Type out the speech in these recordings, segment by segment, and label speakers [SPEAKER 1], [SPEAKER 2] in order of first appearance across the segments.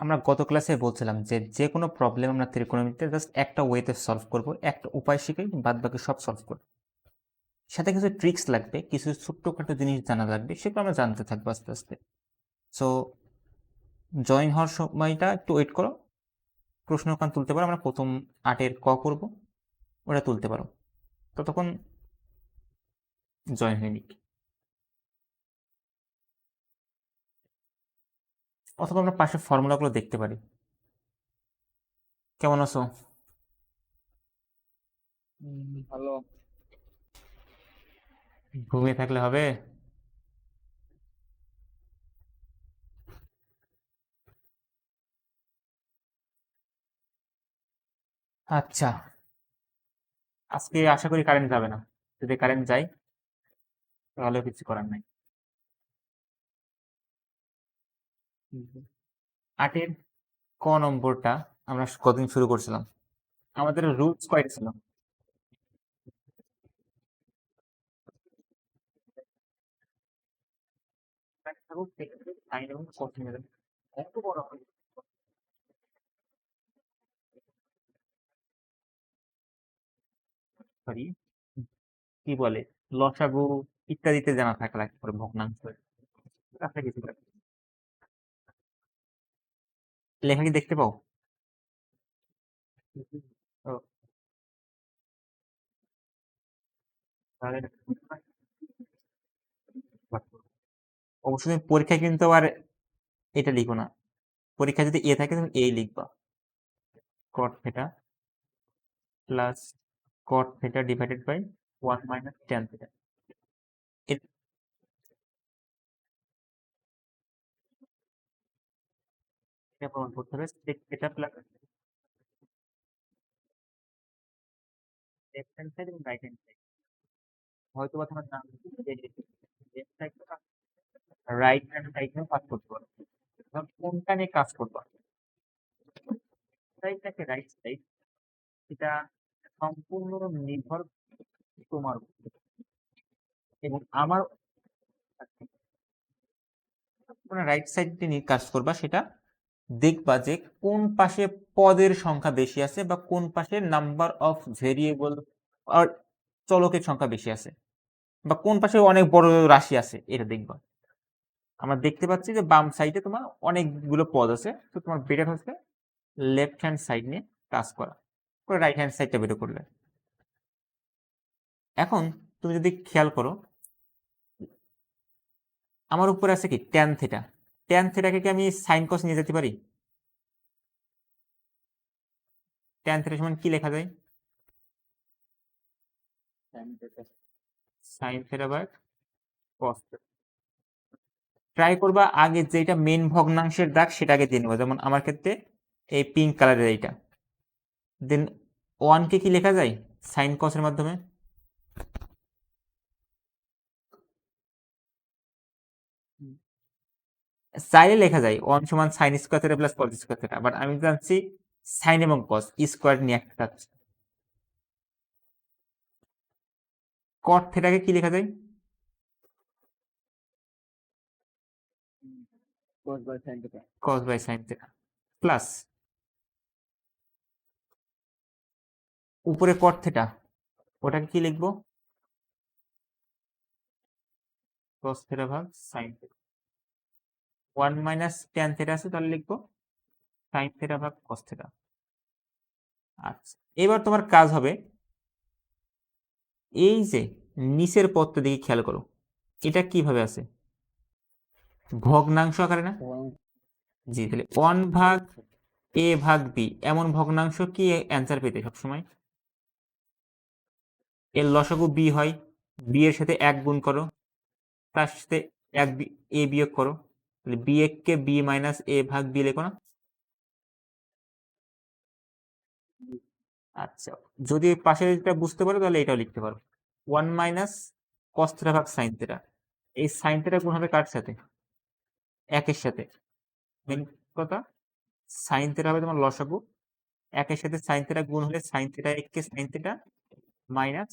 [SPEAKER 1] আমরা গত ক্লাসে বলছিলাম যে কোনো প্রবলেম আমরা ত্রিকোণমিতিতে জাস্ট একটা ওয়েতে সলভ করব, একটা উপায় শিখে বাদ বাকি সব সলভ করব। সাথে কিছু ট্রিক্স লাগবে, কিছু ছোট্টখাটো জিনিস জানা লাগবে, সেগুলো আমরা জানতে থাকবো আস্তে আস্তে। সো জয়েন হওয়ার সময়টা একটু ওয়েট করো, প্রশ্ন কান তুলতে পারো, আমরা প্রথম 8-এর ক করব, ওটা তুলতে পারো, ততক্ষণ জয়েন হয়ে নিক। অথবা আমরা পাশে ফর্মুলাগুলো দেখতে পারি। কেমন আছো?
[SPEAKER 2] ভালো।
[SPEAKER 1] ঘুমিয়ে থাকলে হবে? আচ্ছা, আজকে আশা করি কারেন্ট যাবে না। যদি কারেন্ট যায় তাহলে কিছু করার নাই। 8-এর ক নম্বরটা আমরা কদিন শুরু করছিলাম? আমাদের রুলস কয়টা ছিল? সাইন এবং কোসাইন এর এত বড় হয়। সরি, কি বলে, লসাগু ইত্যাদিতে জানা থাকা লাগে, পরে ভগ্নাংশ কাছে কিছু লাগে। লেখা কি দেখতে পাও? ও, তাহলে অবশ্যই তুমি পরীক্ষায় কিন্তু আর এটা লিখো না। পরীক্ষায় যদি এ থাকে তুমি এই লিখবা, cot theta plus cot theta divided by 1 minus tan theta. এটা প্রমাণ করতে হবে sec theta plus left hand side এবং রাইট হ্যান্ড সাইড। হয়তো বা তোমার নাম left side right hand side নিয়ে কাজ করতে পারো। এখন কোনটা নিয়ে কাজ করবা? সাইডটাকে রাইট সাইড, এটা সম্পূর্ণ নির্ভর তোমার উপর। এবং আমার রাইট সাইড নিয়ে কাজ করবা, সেটা দেখবা যে কোন পাশে পদের সংখ্যা বেশি আছে বা কোন পাশে নাম্বার অফ ভেরিয়েবল আর চলকের সংখ্যা বেশি আছে বা কোন পাশে অনেক বড় রাশি আছে, এটা দেখবা। আমরা দেখতে পাচ্ছি যে বাম সাইডে তোমার অনেকগুলো পদ আছে, তো তোমার বেটার হচ্ছে লেফট হ্যান্ড সাইড নিয়ে কাজ করা, করে রাইট হ্যান্ড সাইডটা বের করলে। এখন তুমি যদি খেয়াল করো, আমার উপরে আছে কি ট্যান থিটা। ট্যান থিটাকে কি আমি সাইন কস নিয়ে যেতে পারি? ট্যান থিটা সমান কি লেখা যায়? Sine theta by cos theta. Try করবা আগে যেটা মেন ভগ্নাংশের দাগ সেটা আগে দিয়ে নেবো, যেমন আমার ক্ষেত্রে এই পিঙ্ক কালারের এইটা। দেন ওয়ানকে কি লেখা যায় সাইন কসের মাধ্যমে? চাইলে লেখা যায় ওয়ান সমান sign square theta plus cos square theta, but আমি জানছি সাইন এবং কস স্কোয়ার নিয়ে একটা কাজ। কট থিটাকে কি লেখা যায়?
[SPEAKER 2] cos by sin theta।
[SPEAKER 1] Cos by sine theta plus উপরে কট থিটা, ওটাকে কি লিখবো? কস থিটা ভাগ sine theta. 1 minus tan theta আছে, তাহলে লিখবো সাইন থিটা ভাগ কস থিটা। আচ্ছা, এবার তোমার কাজ হবে এই যে নিচের পদটা দিকে খেয়াল করো, এটা কিভাবে আছে? ভগ্নাংশ আকারে না? জি, তাহলে 1 ভাগ এ ভাগ বি এমন ভগ্নাংশ কি অ্যান্সার পেতে সবসময়? এর লসাগু বি হয়, বি এর সাথে 1 গুণ করো, তার সাথে এ বিয়োগ করো, তাহলে বি কে বি মাইনাস এ ভাগ বি লেখো না? আচ্ছা, যদি পাশের এটা বুঝতে পারো তাহলে এটাও লিখতে পারো। 1 মাইনাস কস থিটা ভাগ সাইন থিটা, এই সাইন থিটা গুণ হবে কার সাথে? 1 এর সাথে। মেন কথা, সাইন থিটা হবে তোমার লসাগু, 1 এর সাথে সাইন থিটা গুণ হলে সাইন থিটা 1 কে sine theta minus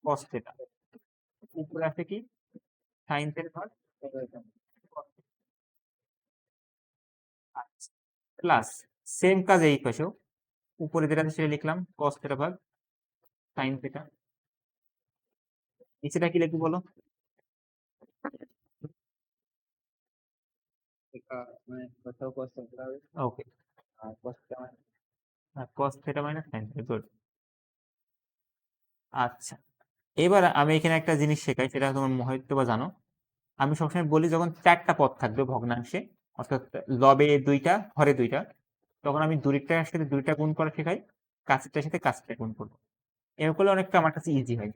[SPEAKER 1] cos theta. উপরে আছে কি সাইন থিটা ভাগ cos theta। আচ্ছা, প্লাস সেম কাজ এই পাশেও উপরে যেটা আছে সেটা লিখলাম cos থিটা ভাগ sin থিটা। নিচেটা কি লিখবো বলো?
[SPEAKER 2] মানে কোথাও cos theta হবে
[SPEAKER 1] ওকে,
[SPEAKER 2] আর cos theta মানে
[SPEAKER 1] cos theta minus sin theta. Good. আচ্ছা, এবার আমি এখানে একটা জিনিস শেখাই, সেটা তোমার হয়তো বা জানো। আমি সবসময় বলি যখন চারটা পদ থাকবে ভগ্নাংশে, অর্থাৎ লবে দুইটা হরে দুইটা, তখন আমি দূরেরটার সাথে দুইটা গুণ করা শেখাই, কাছেরটার সাথে কাছেরটা গুণ করবো। এরকম করলে অনেকটা আমার কাছে ইজি হয়।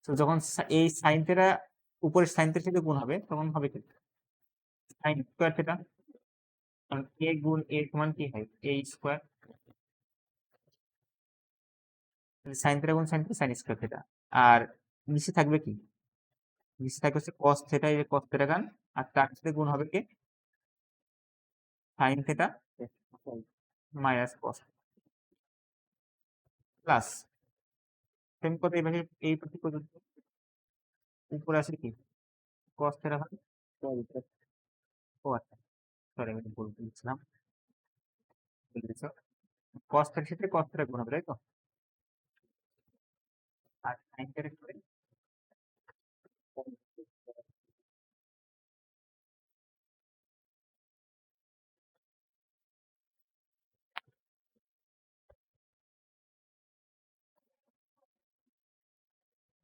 [SPEAKER 1] তো যখন এই সাইন থিটা উপরের সাইন থিটার সাথে গুণ হবে তখন হবে কি সাইন স্কোয়ার থিটা, কারণ এ গুণ এ সমান কি হয় এ স্কোয়ার, সাইন থিটা গুণ sine theta sine square theta. আর নিচে থাকবে কি, নিচে থাকবে হচ্ছে কস থিটা, এই কস থিটা গান, আর তার সাথে গুণ হবে কি সাইন থিটা মাইনাস কস প্লাস সেম কথা এই পাশে এই পাশে পর্যন্ত উপরে আসে কি কস থিটা ভাগ, ও আচ্ছা সরি আমি ভুল বলছিলাম, কস থিটার সাথে কস থিটা গুণ হবে তাই তো, আর সাইন থিটা করে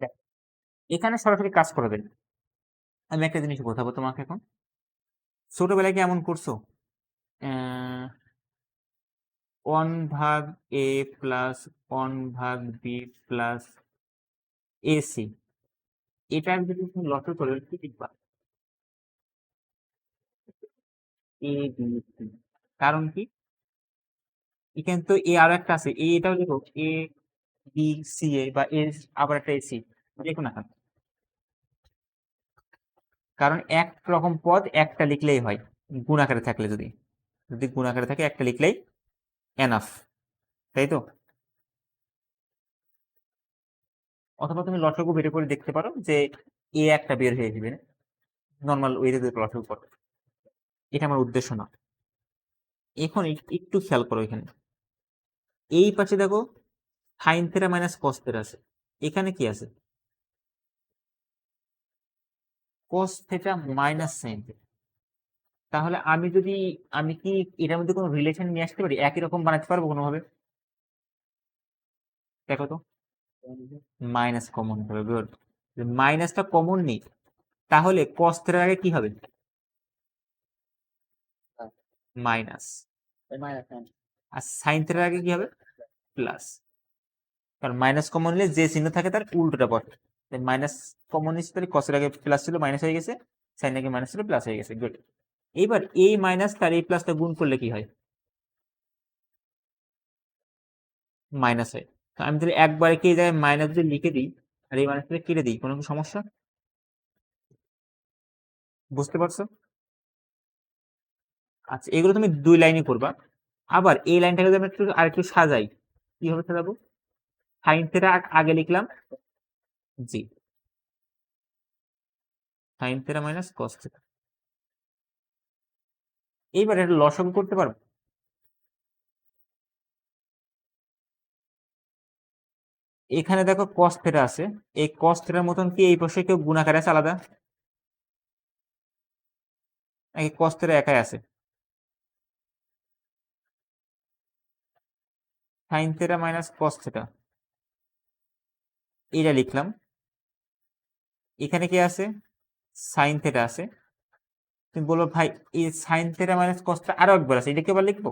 [SPEAKER 1] দেখ, এখানে সরাসরি কাজ করবেন। আমি একটা জিনিস বোঝাবো তোমাকে এখন। ছোটবেলায় কি এমন করছো? 1/a plus 1/b plus ac, এটার যদি তুমি লসও করো কি লিখবা? a b c। কারণ কি, এখানে তো এ আরো একটা আছে, এটাও লিখো a b c a বা এ আবার একটা ac, দেখো না কেন? কারণ এক রকম পদ একটা লিখলেই হয়, গুণ আকারে থাকলে, যদি যদি গুণ আকারে থাকে একটা লিখলেই এনাফ, তাই তো? অথবা তুমি লসাগু বের করে দেখতে পারো যে এ একটা বের হয়ে যাবে, নর্মাল ওয়েতে যদি লসাগু করো। এটা আমার উদ্দেশ্য না। এখন একটু খেয়াল করো, এখানে এই পাশে দেখো sign theta minus cos theta আছে, এখানে কি আছে cos theta minus sine theta. তাহলে আমি যদি, আমি কি এটার মধ্যে কোনো রিলেশন নিয়ে আসতে পারি, একই রকম বানাতে পারবো কোনোভাবে? দেখো তো, মাইনাস কমন হবে। গুড, মাইনাসটা কমন নেই, তাহলে কস থিটার আগে কি হবে মাইনাস, আর সাইন থিটার আগে কি হবে প্লাস। কারণ মাইনাস কমন নিলে যে চিহ্ন থাকে তার উল্টোটা পড়ে, মাইনাস কমন নিচ্ছে, তাহলে কসের আগে প্লাস ছিল মাইনাস হয়ে গেছে, সাইন আগে মাইনাস ছিল প্লাস হয়ে গেছে। গুড। এইবার এই মাইনাস তার এই প্লাসটা গুণ করলে কি হয় মাইনাস হয়। তো আমি যদি একবারে কি এই জায়গায় মাইনাস যদি লিখে দিই আর এই মাইনাসটা কেটে দিই, কোনো কি সমস্যা? বুঝতে পারছো? আচ্ছা, এগুলো তুমি দুই লাইনে করবা। আবার এই লাইনটাকে যদি আমি একটু আর একটু সাজাই, কিভাবে সাজাবো? সাইন থিটা আগে লিখলাম, জি, sine theta minus cos theta. এইবার এটা লসাগু করতে পারবো। এখানে দেখো কস থিটা আছে, এই কস থিটার মতন কি এই পাশে কেউ গুণ আকারে আছে আলাদা, নাকি কস থিটা একাই আছে? Sign theta minus cos theta, এটা লিখলাম। এখানে কি আছে সাইন থিটা আছে। তুমি বলো ভাই এই sign theta minus cos theta আরো একবার আছে, এটা কি আবার লিখবো?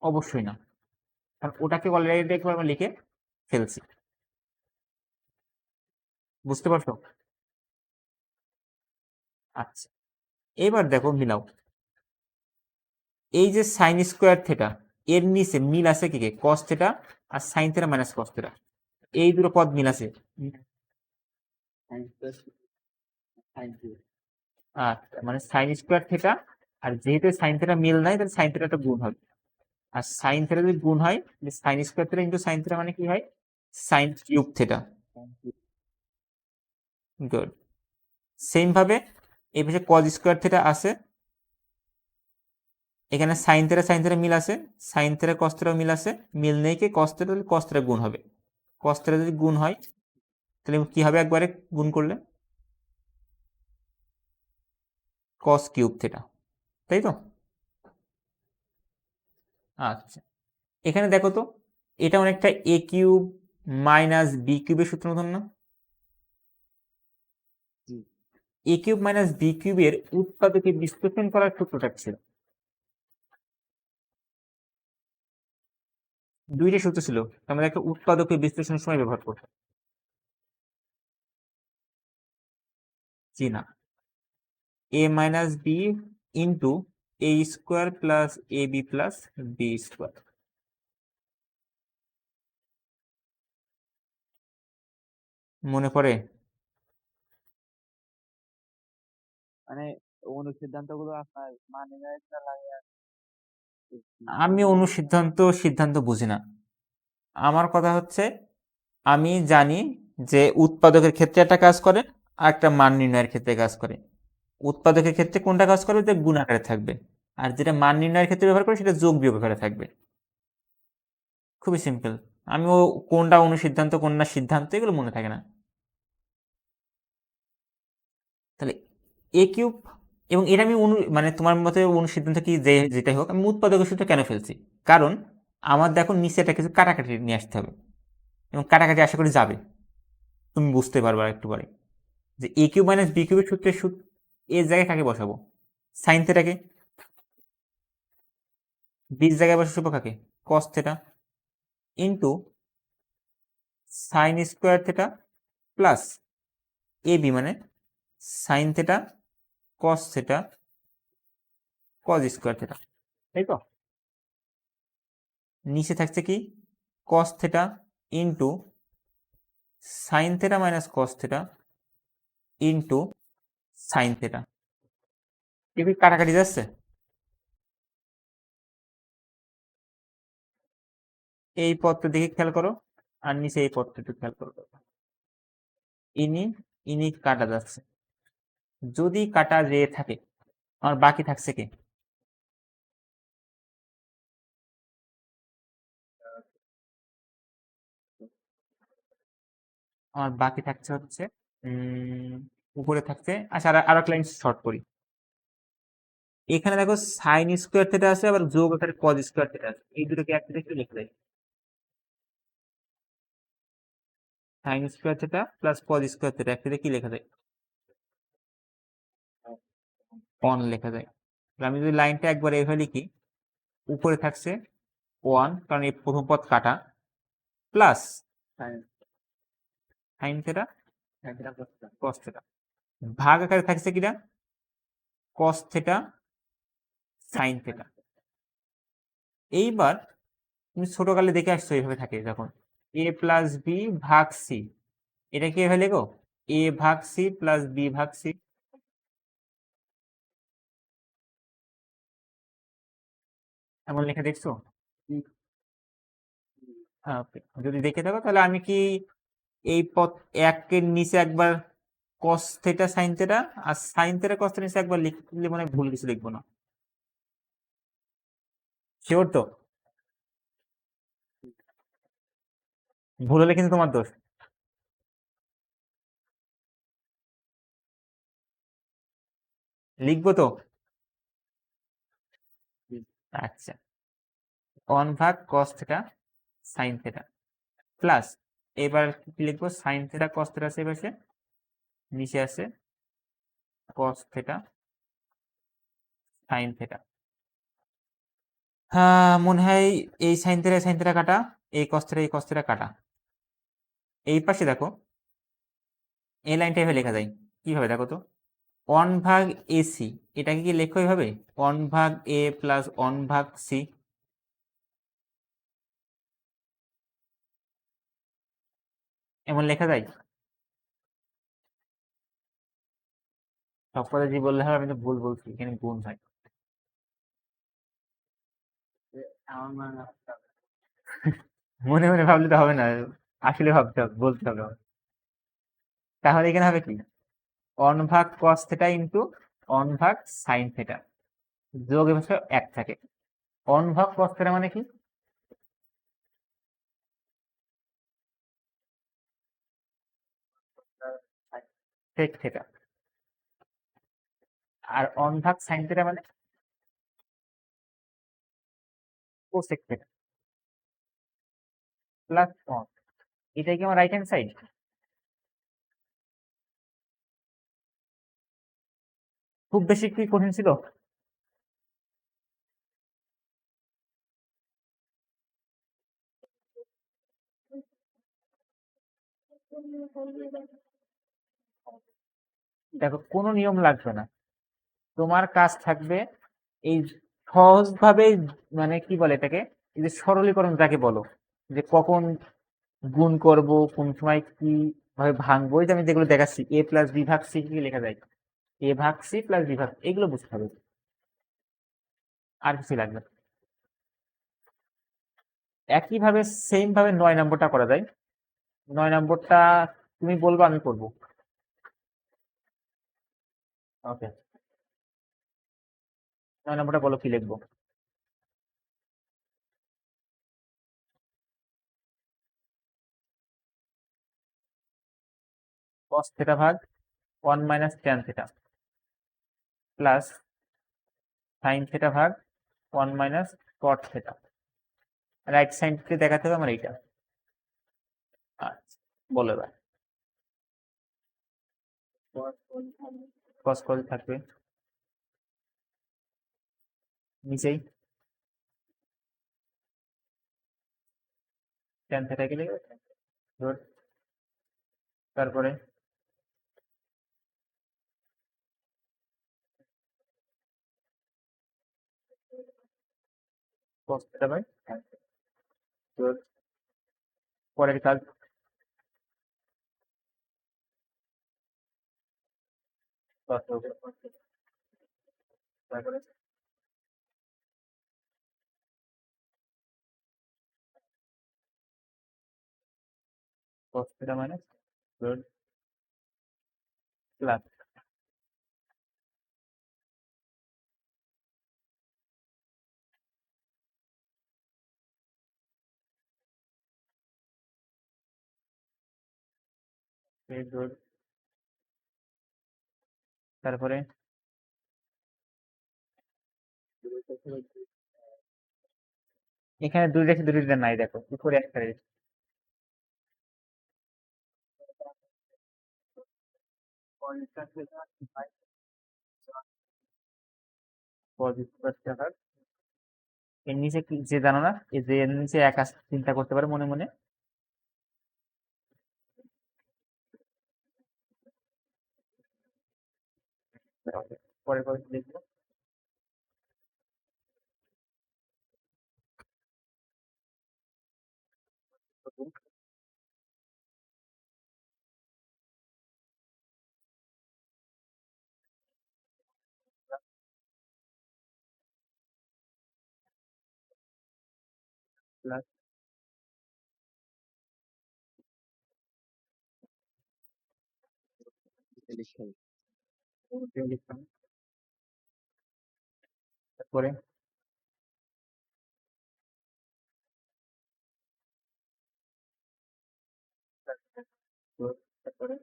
[SPEAKER 1] অবশ্যই না, কারণ ওটাকে অলরেডি একবার আমরা লিখে ফেলছি। বুঝতে পারছো? আচ্ছা, এবার দেখো মিলাও, এই যে সাইন স্কোয়ার থিটা, এর নিচে মিল আছে কি কি কস থিটা আর sine theta minus cos theta, এই দুটো পদ মিল আছে। আচ্ছা, মানে সাইন স্কোয়ার থিটা, আর যেহেতু সাইন থিটা মিল নাই তাহলে সাইন থিটাটা গুণ হবে, আর সাইন থিটা যদি গুণ হয় sign square theta into sine theta মানে কি হয় sine cube theta. Good. Same ভাবে এই পাশে কজ স্কোয়ার থিটা আছে, এখানে সাইন থেটা মিল আছে, সাইন থেটা কস থেটাও মিল আছে, মিল নেই কি কস থেটা, কস থেটা গুণ হবে, কস থেটা যদি গুণ হয় তাহলে কি হবে একবারে গুণ করলে কস কিউব থেটা, তাই তো? আচ্ছা, এখানে দেখো তো এটা অনেকটা এ কিউব মাইনাস বি কিউবের সূত্র মতন না?
[SPEAKER 2] জি।
[SPEAKER 1] এ কিউব মাইনাস বি কিউবের উৎপাদকে বিশ্লেষণ করার সূত্রটা ছিল, দুইটা সূত্র ছিল, আমাদের একটা উৎপাদকে বিশ্লেষণের সময় ব্যবহার করতে। জি না, এ minus B into A square plus a B plus B square. মনে পড়ে?
[SPEAKER 2] মানে অনুসিদ্ধান্ত গুলো আপনার মানে না লাগে আর কি।
[SPEAKER 1] আমি অনুসিদ্ধান্ত সিদ্ধান্ত বুঝি না, আমার কথা হচ্ছে আমি জানি যে উৎপাদকের ক্ষেত্রে একটা কাজ করে আর একটা মান নির্ণয়ের ক্ষেত্রে কাজ করে। উৎপাদকের ক্ষেত্রে কোনটা কাজ করবে, যে গুণ আকারে থাকবে, আর যেটা মান নির্ণয়ের ক্ষেত্রে ব্যবহার করে সেটা যোগ বিয়োগ আকারে থাকবে। খুবই সিম্পল, আমিও কোনটা অনুসিদ্ধান্ত কোনটা সিদ্ধান্ত এগুলো মনে থাকে না। তাহলে এ কিউব, এবং এটা আমি মানে তোমার মতে অনুসিদ্ধান্ত কি যে যেটাই হোক, আমি উৎপাদকের সূত্র কেন ফেলছি, কারণ আমার দেখো নিচে একটা কিছু কাটাকাটি নিয়ে আসতে হবে, এবং কাটাকাটি আশা করি যাবে, তুমি বুঝতে পারবে একটু পরে যে এ কিউব মাইনাস বি কিউবের সূত্রের এর জায়গায় কাকে বসাবো, সাইন থেটাকে, বির জায়গায় বসাবো কাকে, cos theta into sine square theta plus a b মানে sine theta cos theta cos square theta, তাই তো? নিচে থাকছে কি cos theta into sine theta minus cos theta into sine theta. কি কাটাকাটি যাচ্ছে? এই পদটা দেখে খেয়াল করো, আর নিচে এই পদটা একটু খেয়াল করো। ইনি ইনি কাটা যাচ্ছে, যদি কাটা যেয়ে থাকে আমার বাকি থাকছে কে? আমার বাকি থাকছে হচ্ছে উপরে থাকছে, আচ্ছা আর এক লাইন শর্ট করি। এখানে দেখো সাইন স্কোয়ার থেটা আছে, আবার যোগ আকারে কজ স্কোয়ার থেটা আছে, এই দুটোকে একসাথে একটু লিখে দেয়, sign square theta plus cos square theta একসাথে কি লেখা যায়, ওয়ান লেখা যায়। তাহলে আমি যদি লাইনটা একবার এইভাবে লিখি, উপরে থাকছে ওয়ান, কারণ এই প্রথম পদ কাটা, plus sign theta cos theta, ভাগ আকারে থাকছে কিনা কস থেটা সাইন থেটা। এইবার তুমি ছোটকালে দেখে আসছো এইভাবে থাকে যখন এ প্লাস বি ভাগ সি, এটা কি এভাবে লেখো এ ভাগ সি প্লাস বি ভাগ সি, এমন লেখা দেখছো? ওকে, যদি দেখে থাকো তাহলে আমি কি এই পদ একের নিচে একবার কস থেটা সাইন থেটা আর সাইন থেটা কস থেটা নিচে একবার লিখলে মানে ভুল কিছু লিখবো না, শিওর তো? ভুল হলে কিন্তু তোমার দোষ, লিখবো তো? আচ্ছা, ওয়ান ভাগ cos theta sine theta plus, এবার কি লিখবো, সাইন থেটা কস থেটা আছে পাশে, নিচে আছে কস থেটা সাইন থেটা। হ্যাঁ মনে হয় এই সাইন থেটা কাটা, এই কস থেটা কাটা। এই পাশে দেখো এই লাইনটা এভাবে লেখা যায়, কিভাবে দেখো তো, ওয়ান ভাগ এসি, এটাকে কি লেখো এইভাবে ওয়ান ভাগ এ প্লাস ওয়ান ভাগ সি, এমন লেখা যায়? সব কথা যে বললে হবে, আমি তো ভুল বলছি, এখানে গুণ হয়।
[SPEAKER 2] আমার মানে
[SPEAKER 1] মনে মনে ভাবলে তো হবে না, আসলে ভাবতে হবে, বলতে হবে। তাহলে এখানে হবে কি ওয়ান ভাগ কস থেটা ইন্টু ওয়ান ভাগ সাইন থেটা, যোগের পাশে 1 থাকে। অন ভাগ cos থিটা মানে কি? sec theta. আর অন ভাগ sin থিটা মানে cosec থিটা প্লাস অন। এটাই কি আমার রাইট হ্যান্ড সাইড? খুব বেশি কি কঠিন ছিল? দেখো কোনো নিয়ম লাগবে না, তোমার কাজ থাকবে এই সহজভাবে, মানে কি বলে এটাকে, এই যে সরলীকরণ যাকে বলো, যে কখন গুণ করব, কোন সময় কি ভাবে ভাঙবো, এই যে আমি যেগুলো দেখাচ্ছি a প্লাস বি ভাগ সি কি লেখা যায়, a ভাগ সি প্লাস বি ভাগ, এগুলো বুঝতে হবে, আর কিছু লাগবে না। একইভাবে সেম ভাবে 9 নম্বরটা করা যায়। 9 নম্বরটা তুমি বলবো, আমি করবো। ওকে, 9 নম্বরটা বলো কি লিখবো? cos থিটা ভাগ 1 minus tan theta plus sin theta ভাগ 1 মাইনাস cot থিটা। রাইট সাইডকে দেখাতে হবে আমার এইটা। আচ্ছা, বলো এবার। cos cos থাকবে নিচেই, tan থিটা কে লিখবে ধর, তারপরে cos থিটা বাই ধর, পরের কাজ cos হবে, তারপরে cos থিটা মাইনাস ধর প্লাস ধর, তারপরে এখানে দুই রেখে দুইটা নাই, দেখো উপরে একটা রেখে cos স্কয়ার থিটা ভাগ, এর নিচে কি যে জানো না, এই যে এর নিচে এক আছে, চিন্তা করতে পারো মনে মনে। পরের পরে কি লিখবো? প্লাস লিখলাম, তারপরে তারপরে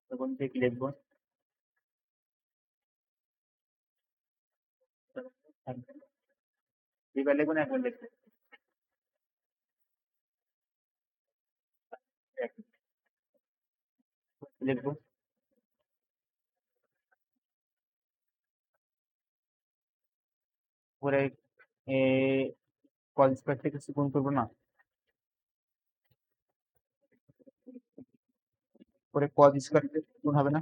[SPEAKER 1] তখন থেকে কি লিখবো? দুইবার লিখবো না একবার লিখবো? লিখবো পরে এ cos স্কয়ার থেকে কিছু গুণ করবো না, পরে cos স্কয়ার থেকে গুণ হবে না?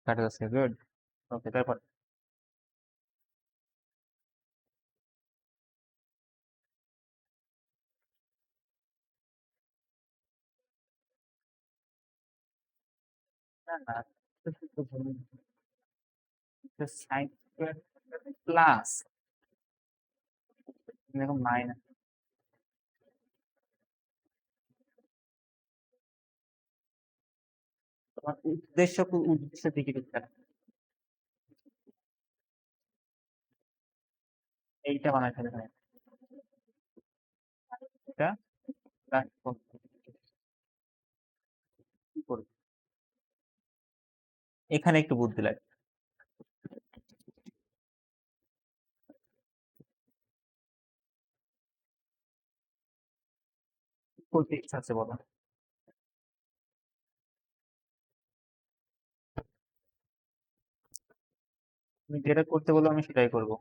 [SPEAKER 1] কাটা যাচ্ছে, গুড। ওকে, তারপর না না, সাইন স্কয়ার প্লাস এরকম মাইনাস, তোমার উদ্দেশ্যের দিকে দিকটা এইটা বানাতে হবে এখানে। এটা প্লাস কি করবে এখানে একটু বুদ্ধি লাগে। কি করতে ইচ্ছা আছে বলো? তুমি যেটা করতে বলো আমি সেটাই করবো।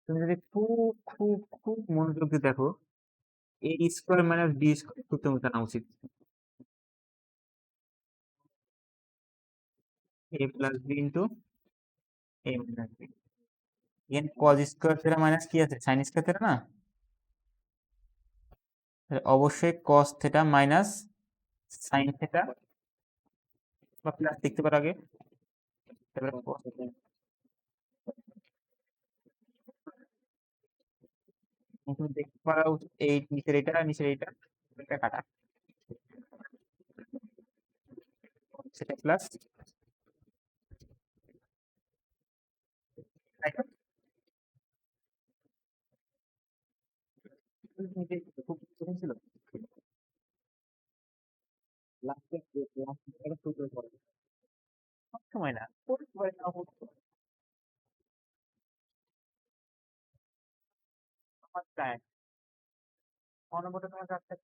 [SPEAKER 1] তুমি যদি খুব খুব খুব মনোযোগ দিয়ে দেখো, A square minus B square সূত্র জানা উচিত। এ প্লাস বি ইন্টু এ মাইনাস বি। এখানে কজ স্কোয়ার থিটা মাইনাস কি আছে, সাইন স্কোয়ার থিটা না? তাহলে অবশ্যই cos theta minus sine theta বা প্লাস লিখতে পারো আগে, তারপরে cos theta। তুমি দেখতে পারো এই নিচের এটা নিচের এটা কাটা, সেটা প্লাস খুব কঠিন ছিল। লাস্টে একটা সূত্র পড়ে সব সময় না, পড়তে পারে না পড়তে পারে। আমার টাইম অনবরত তোমার কাছে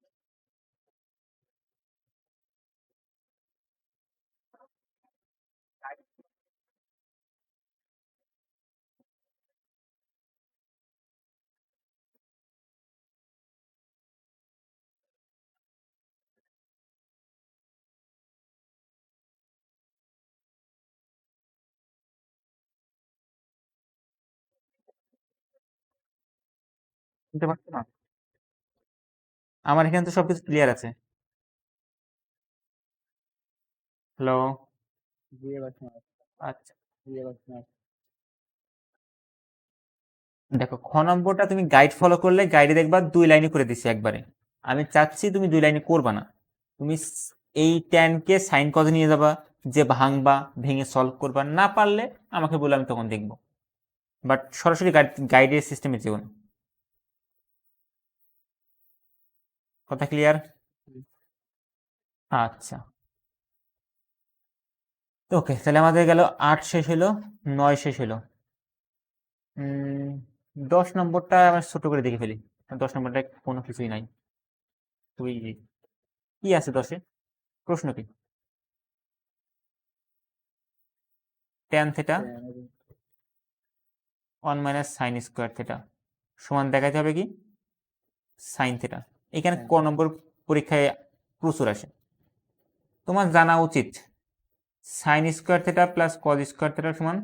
[SPEAKER 1] শুনতে পাচ্ছ না? আমার এখানে তো সবকিছু ক্লিয়ার আছে। হ্যালো?
[SPEAKER 2] জি এবার শোনা যাচ্ছে।
[SPEAKER 1] আচ্ছা,
[SPEAKER 2] জি এবার শোনা যাচ্ছে।
[SPEAKER 1] দেখো খ নম্বরটা তুমি গাইড ফলো করলে গাইডে দেখবা 2 লাইনে করে দিছি একবারে। আমি চাচ্ছি তুমি 2 লাইনে করবা না, তুমি এই tan কে সাইন কজে নিয়ে যাবা, যে ভাঙবা ভেঙে সলভ করবা, না পারলে আমাকে বলে আমি তখন দেখবো, বাট সরাসরি গাইডের সিস্টেমে যেও না। কথা ক্লিয়ার?
[SPEAKER 2] হুম।
[SPEAKER 1] আচ্ছা, ওকে, তাহলে আমাদের গেল 8 শেষ হলো, 9 শেষ হলো। 10 নম্বরটা আমরা ছোট করে দেখে ফেলি। 10 নম্বরটা কোনো কিছুই নাই, খুবই easy। কি আছে 10-এ? প্রশ্ন কি? tan theta 1 minus sine square theta সমান দেখাতে হবে কি সাইন থিটা। এখানে ক নম্বর পরীক্ষায় প্রচুর আসে। তোমার জানা উচিত sign square theta plus cos square theta সমান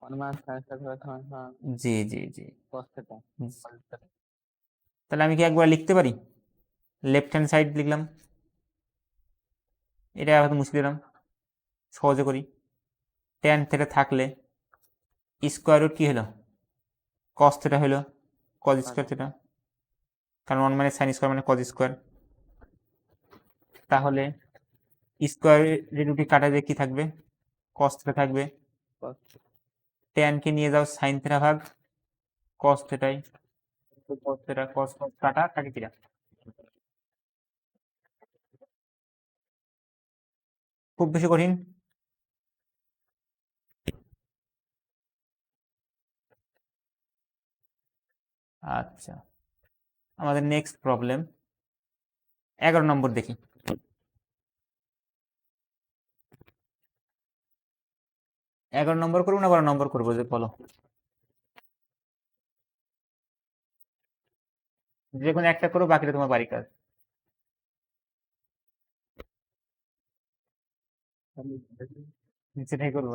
[SPEAKER 2] অনুমান সমান
[SPEAKER 1] জি জি জি।
[SPEAKER 2] cos theta।
[SPEAKER 1] তাহলে আমি কি একবার লিখতে পারি? লেফট হ্যান্ড সাইড লিখলাম, এটা হয়তো মুছে দিলাম, সহজে করি। ট্যান থিটা থাকলে স্কোয়ার রুট কি হলো, কস থিটা হলো, কজ স্কোয়ার থিটা, কারণ 1 মাইনাস সাইন স্কোয়ার মানে কজ স্কোয়ার। তাহলে স্কোয়ার রুটে কাটা দিয়ে কি থাকবে, কস থিটা থাকবে।
[SPEAKER 2] cos
[SPEAKER 1] ট্যান কে নিয়ে যাও সাইন থিটা ভাগ কস থিটাই, কস থিটা কস কাটা কাটি থিটা। খুব বেশি কঠিন? আচ্ছা, আমাদের নেক্সট প্রবলেম 11 নম্বর দেখি। 11 নম্বর করবো না 12 নম্বর করবো, যে বলো, যে কোনো একটা করো, বাকিটা তোমার বাড়ি কাজ। নিচেটাই করবো,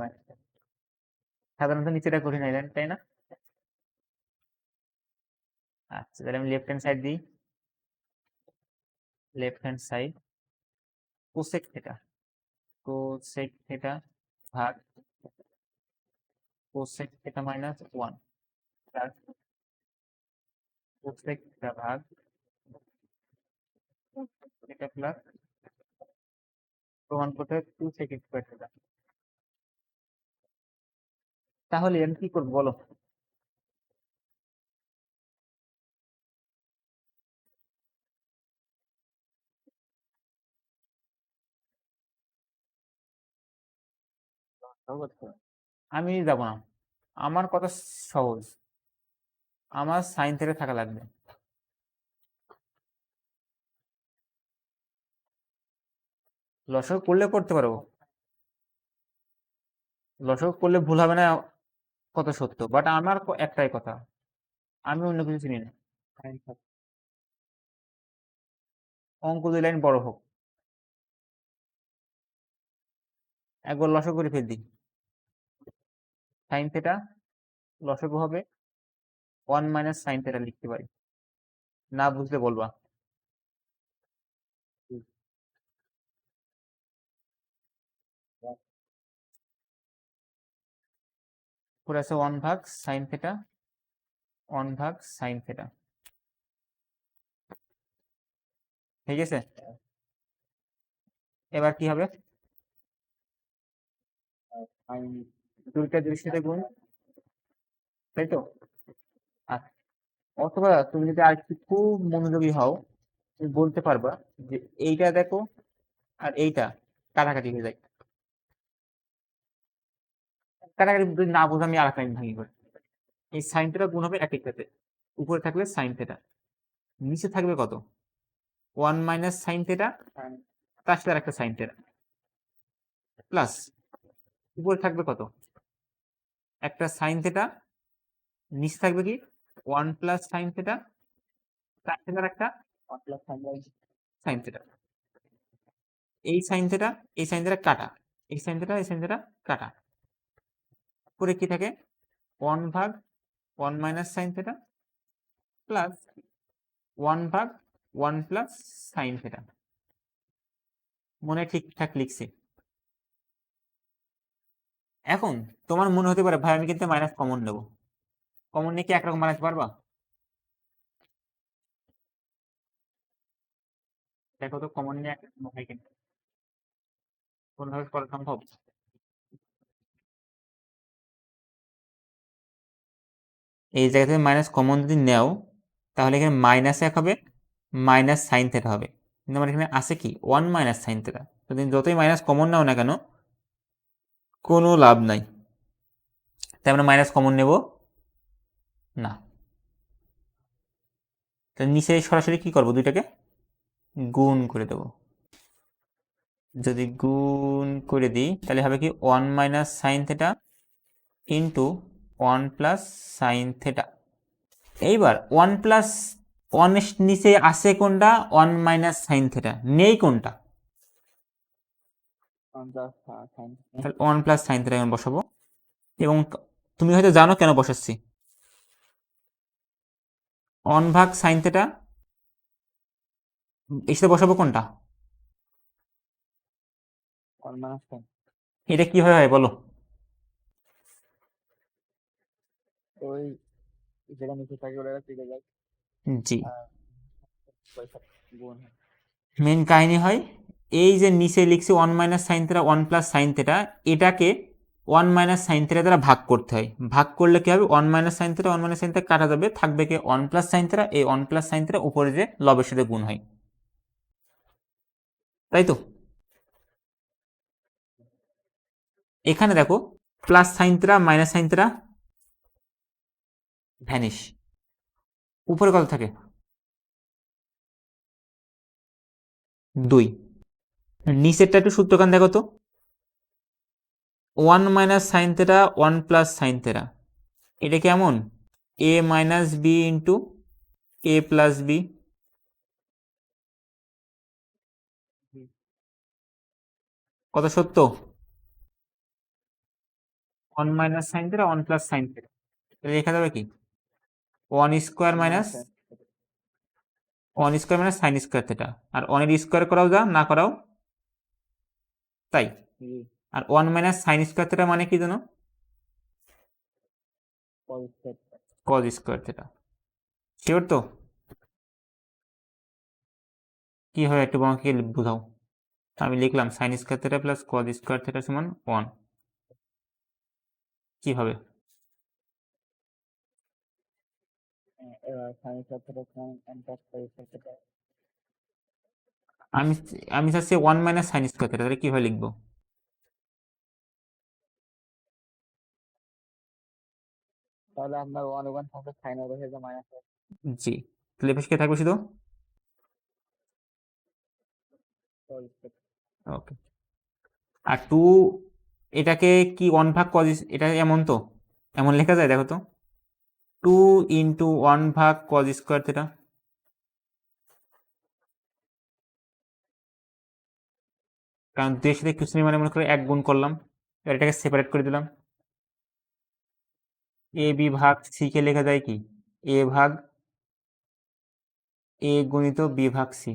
[SPEAKER 1] সাধারণত নিচেটা কঠিন হয় তাই না? আচ্ছা, তাহলে আমি লেফট হ্যান্ড সাইড দিই, left hand side cosec theta, cosec theta ভাগ cosec theta minus 1 plus cosec theta ভাগ থিটা প্লাস প্রমাণ করতে 2 সেকেন্ড স্কয়ার থিটা। তাহলে আমি কি করবো বলো? আমি যাব না, আমার কথা সহজ, আমার সাইন থিটা থাকা লাগবে। লসগু করলে করতে পারবো, লসগু করলে ভুল হবে না, কত সত্য, বাট আমার একটাই কথা, আমি অন্য কিছু চিনি না। অঙ্ক 2 লাইন বড় হোক, একবার লসগু করে ফেল দিই। সাইন থিটা লসগু হবে 1 মাইনাস সাইন থিটা লিখতে পারি, না বুঝলে বলবা। পুরো আছে 1 ভাগ সাইন থিটা 1 ভাগ সাইন থিটা, ঠিক আছে? এবার কি হবে? দুইটা দুইয়ের সাথে গুণ, তাই তো? আচ্ছা, অথবা তুমি যদি আর একটু খুব মনোযোগী হও, তুমি বলতে পারবা যে এইটা দেখো আর এইটা কাটাকাটি হয়ে যায়। কাটাকাটি যদি না বোঝো আমি আর একটা লাইন ভাঙি করে, এই সাইন থিটা গুণ হবে একই সাথে, উপরে থাকলে সাইন থিটা, নিচে থাকবে কত? 1 মাইনাস সাইন থিটা, তার সাথে একটা সাইন থিটা, প্লাস উপরে থাকবে কত? একটা সাইন থিটা, নিচে থাকবে কি 1 প্লাস সাইন থিটা, তার সাথে একটা সাইন থিটা। এই সাইন থিটা এই সাইন থিটা কাটা, এই সাইন থিটা এই সাইন থিটা কাটা, পরে কি থাকে 1 ভাগ 1 মাইনাস সাইন থিটা প্লাস 1 ভাগ 1 প্লাস সাইন থিটা। মনে ঠিকঠাক লিখছি? এখন তোমার মনে হতে পারে ভাই আমি কিন্তু মাইনাস কমন নেব, কমন নিয়ে কি একরকম বানাতে পারবা? দেখো তো কমন নিয়ে একরকম হয় কিনা, কোনভাবে করা সম্ভব? এই জায়গা থেকে মাইনাস কমন যদি নেও তাহলে এখানে মাইনাস 1 হবে, মাইনাস সাইন থিটা হবে, কিন্তু আমার এখানে আছে কি 1 মাইনাস সাইন থিটা, তুমি যতই মাইনাস কমন নাও না কেন কোনো লাভ নাই, তাই আমরা মাইনাস কমন নেব না। তাহলে নিচে সরাসরি কি করব, দুইটাকে গুণ করে দেব। যদি গুণ করে দিই তাহলে হবে কি 1 minus sine theta into 1 plus sine theta. এইবার 1 প্লাস 1 এর নিচে আছে কোনটা? 1 মাইনাস সাইন থিটা, নেই কোনটা? তাহলে 1 প্লাস সাইন থিটা আমি বসাবো, এবং তুমি হয়তো জানো কেন বসাচ্ছি। 1 ভাগ সাইন থিটা এসে বসাবো কোনটা? এটা কিভাবে হয় বলো? জি, মেন কাহিনী হয় এই যে নিচে লিখছি 1 minus sine theta 1 plus sine theta, এটাকে 1 মাইনাস সাইন থিটা দ্বারা ভাগ করতে হয়, ভাগ করলে কি হবে 1 minus sine theta 1 minus sine theta কাটা যাবে, থাকবে কি 1 প্লাস সাইন থিটা, এই 1 প্লাস সাইন থিটা উপরে যে লবের সাথে গুণ হয়, তাই তো? এখানে দেখো plus sine theta minus sine theta vanish, উপরে কত থাকে 2, নিচেরটা একটু সূত্রকান দেখো তো, 1 minus sine theta 1 plus sine theta, এটা কেমন a minus B into a plus b, কত সত্য? 1 minus sine theta 1 plus sine theta, লেখা যাবে কি 1 square minus 1 square minus sine square theta, আর 1 এর স্কোয়ার করাও যা না করাও তাই, আর 1 মাইনাস সাইন স্কোয়ার থিটা মানে কি জানো? cos square theta. শিওর তো? কি হয় একটু আমাকে বোঝাও। আমি লিখলাম sin square theta plus cos square theta সমান 1। কি হবে? আমি আমি চাচ্ছি 1 মাইনাস সাইন স্কোয়ার থিটা, তাহলে কিভাবে লিখবো?
[SPEAKER 2] তাহলে আপনার 1/1 থাকবে sin over হয়ে যায় মাইনাস
[SPEAKER 1] জি, তাহলে এপাশে কে থাকবে শুধু?
[SPEAKER 2] cos square।
[SPEAKER 1] ওকে। আর 2 এটাকে কি 1 ভাগ cos এটা এমন তো, এমন লেখা যায় দেখো তো, 2 ইন্টু 1 ভাগ cos স্কোয়ার থিটা। কারণ 2 এর সাথে কিছু নেই মানে মনে করে 1 গুণ করলাম, এবার এটাকে সেপারেট করে দিলাম। এ বি ভাগ সি কে লেখা যায় কি এ ভাগ এ গুণিত বি ভাগ সি।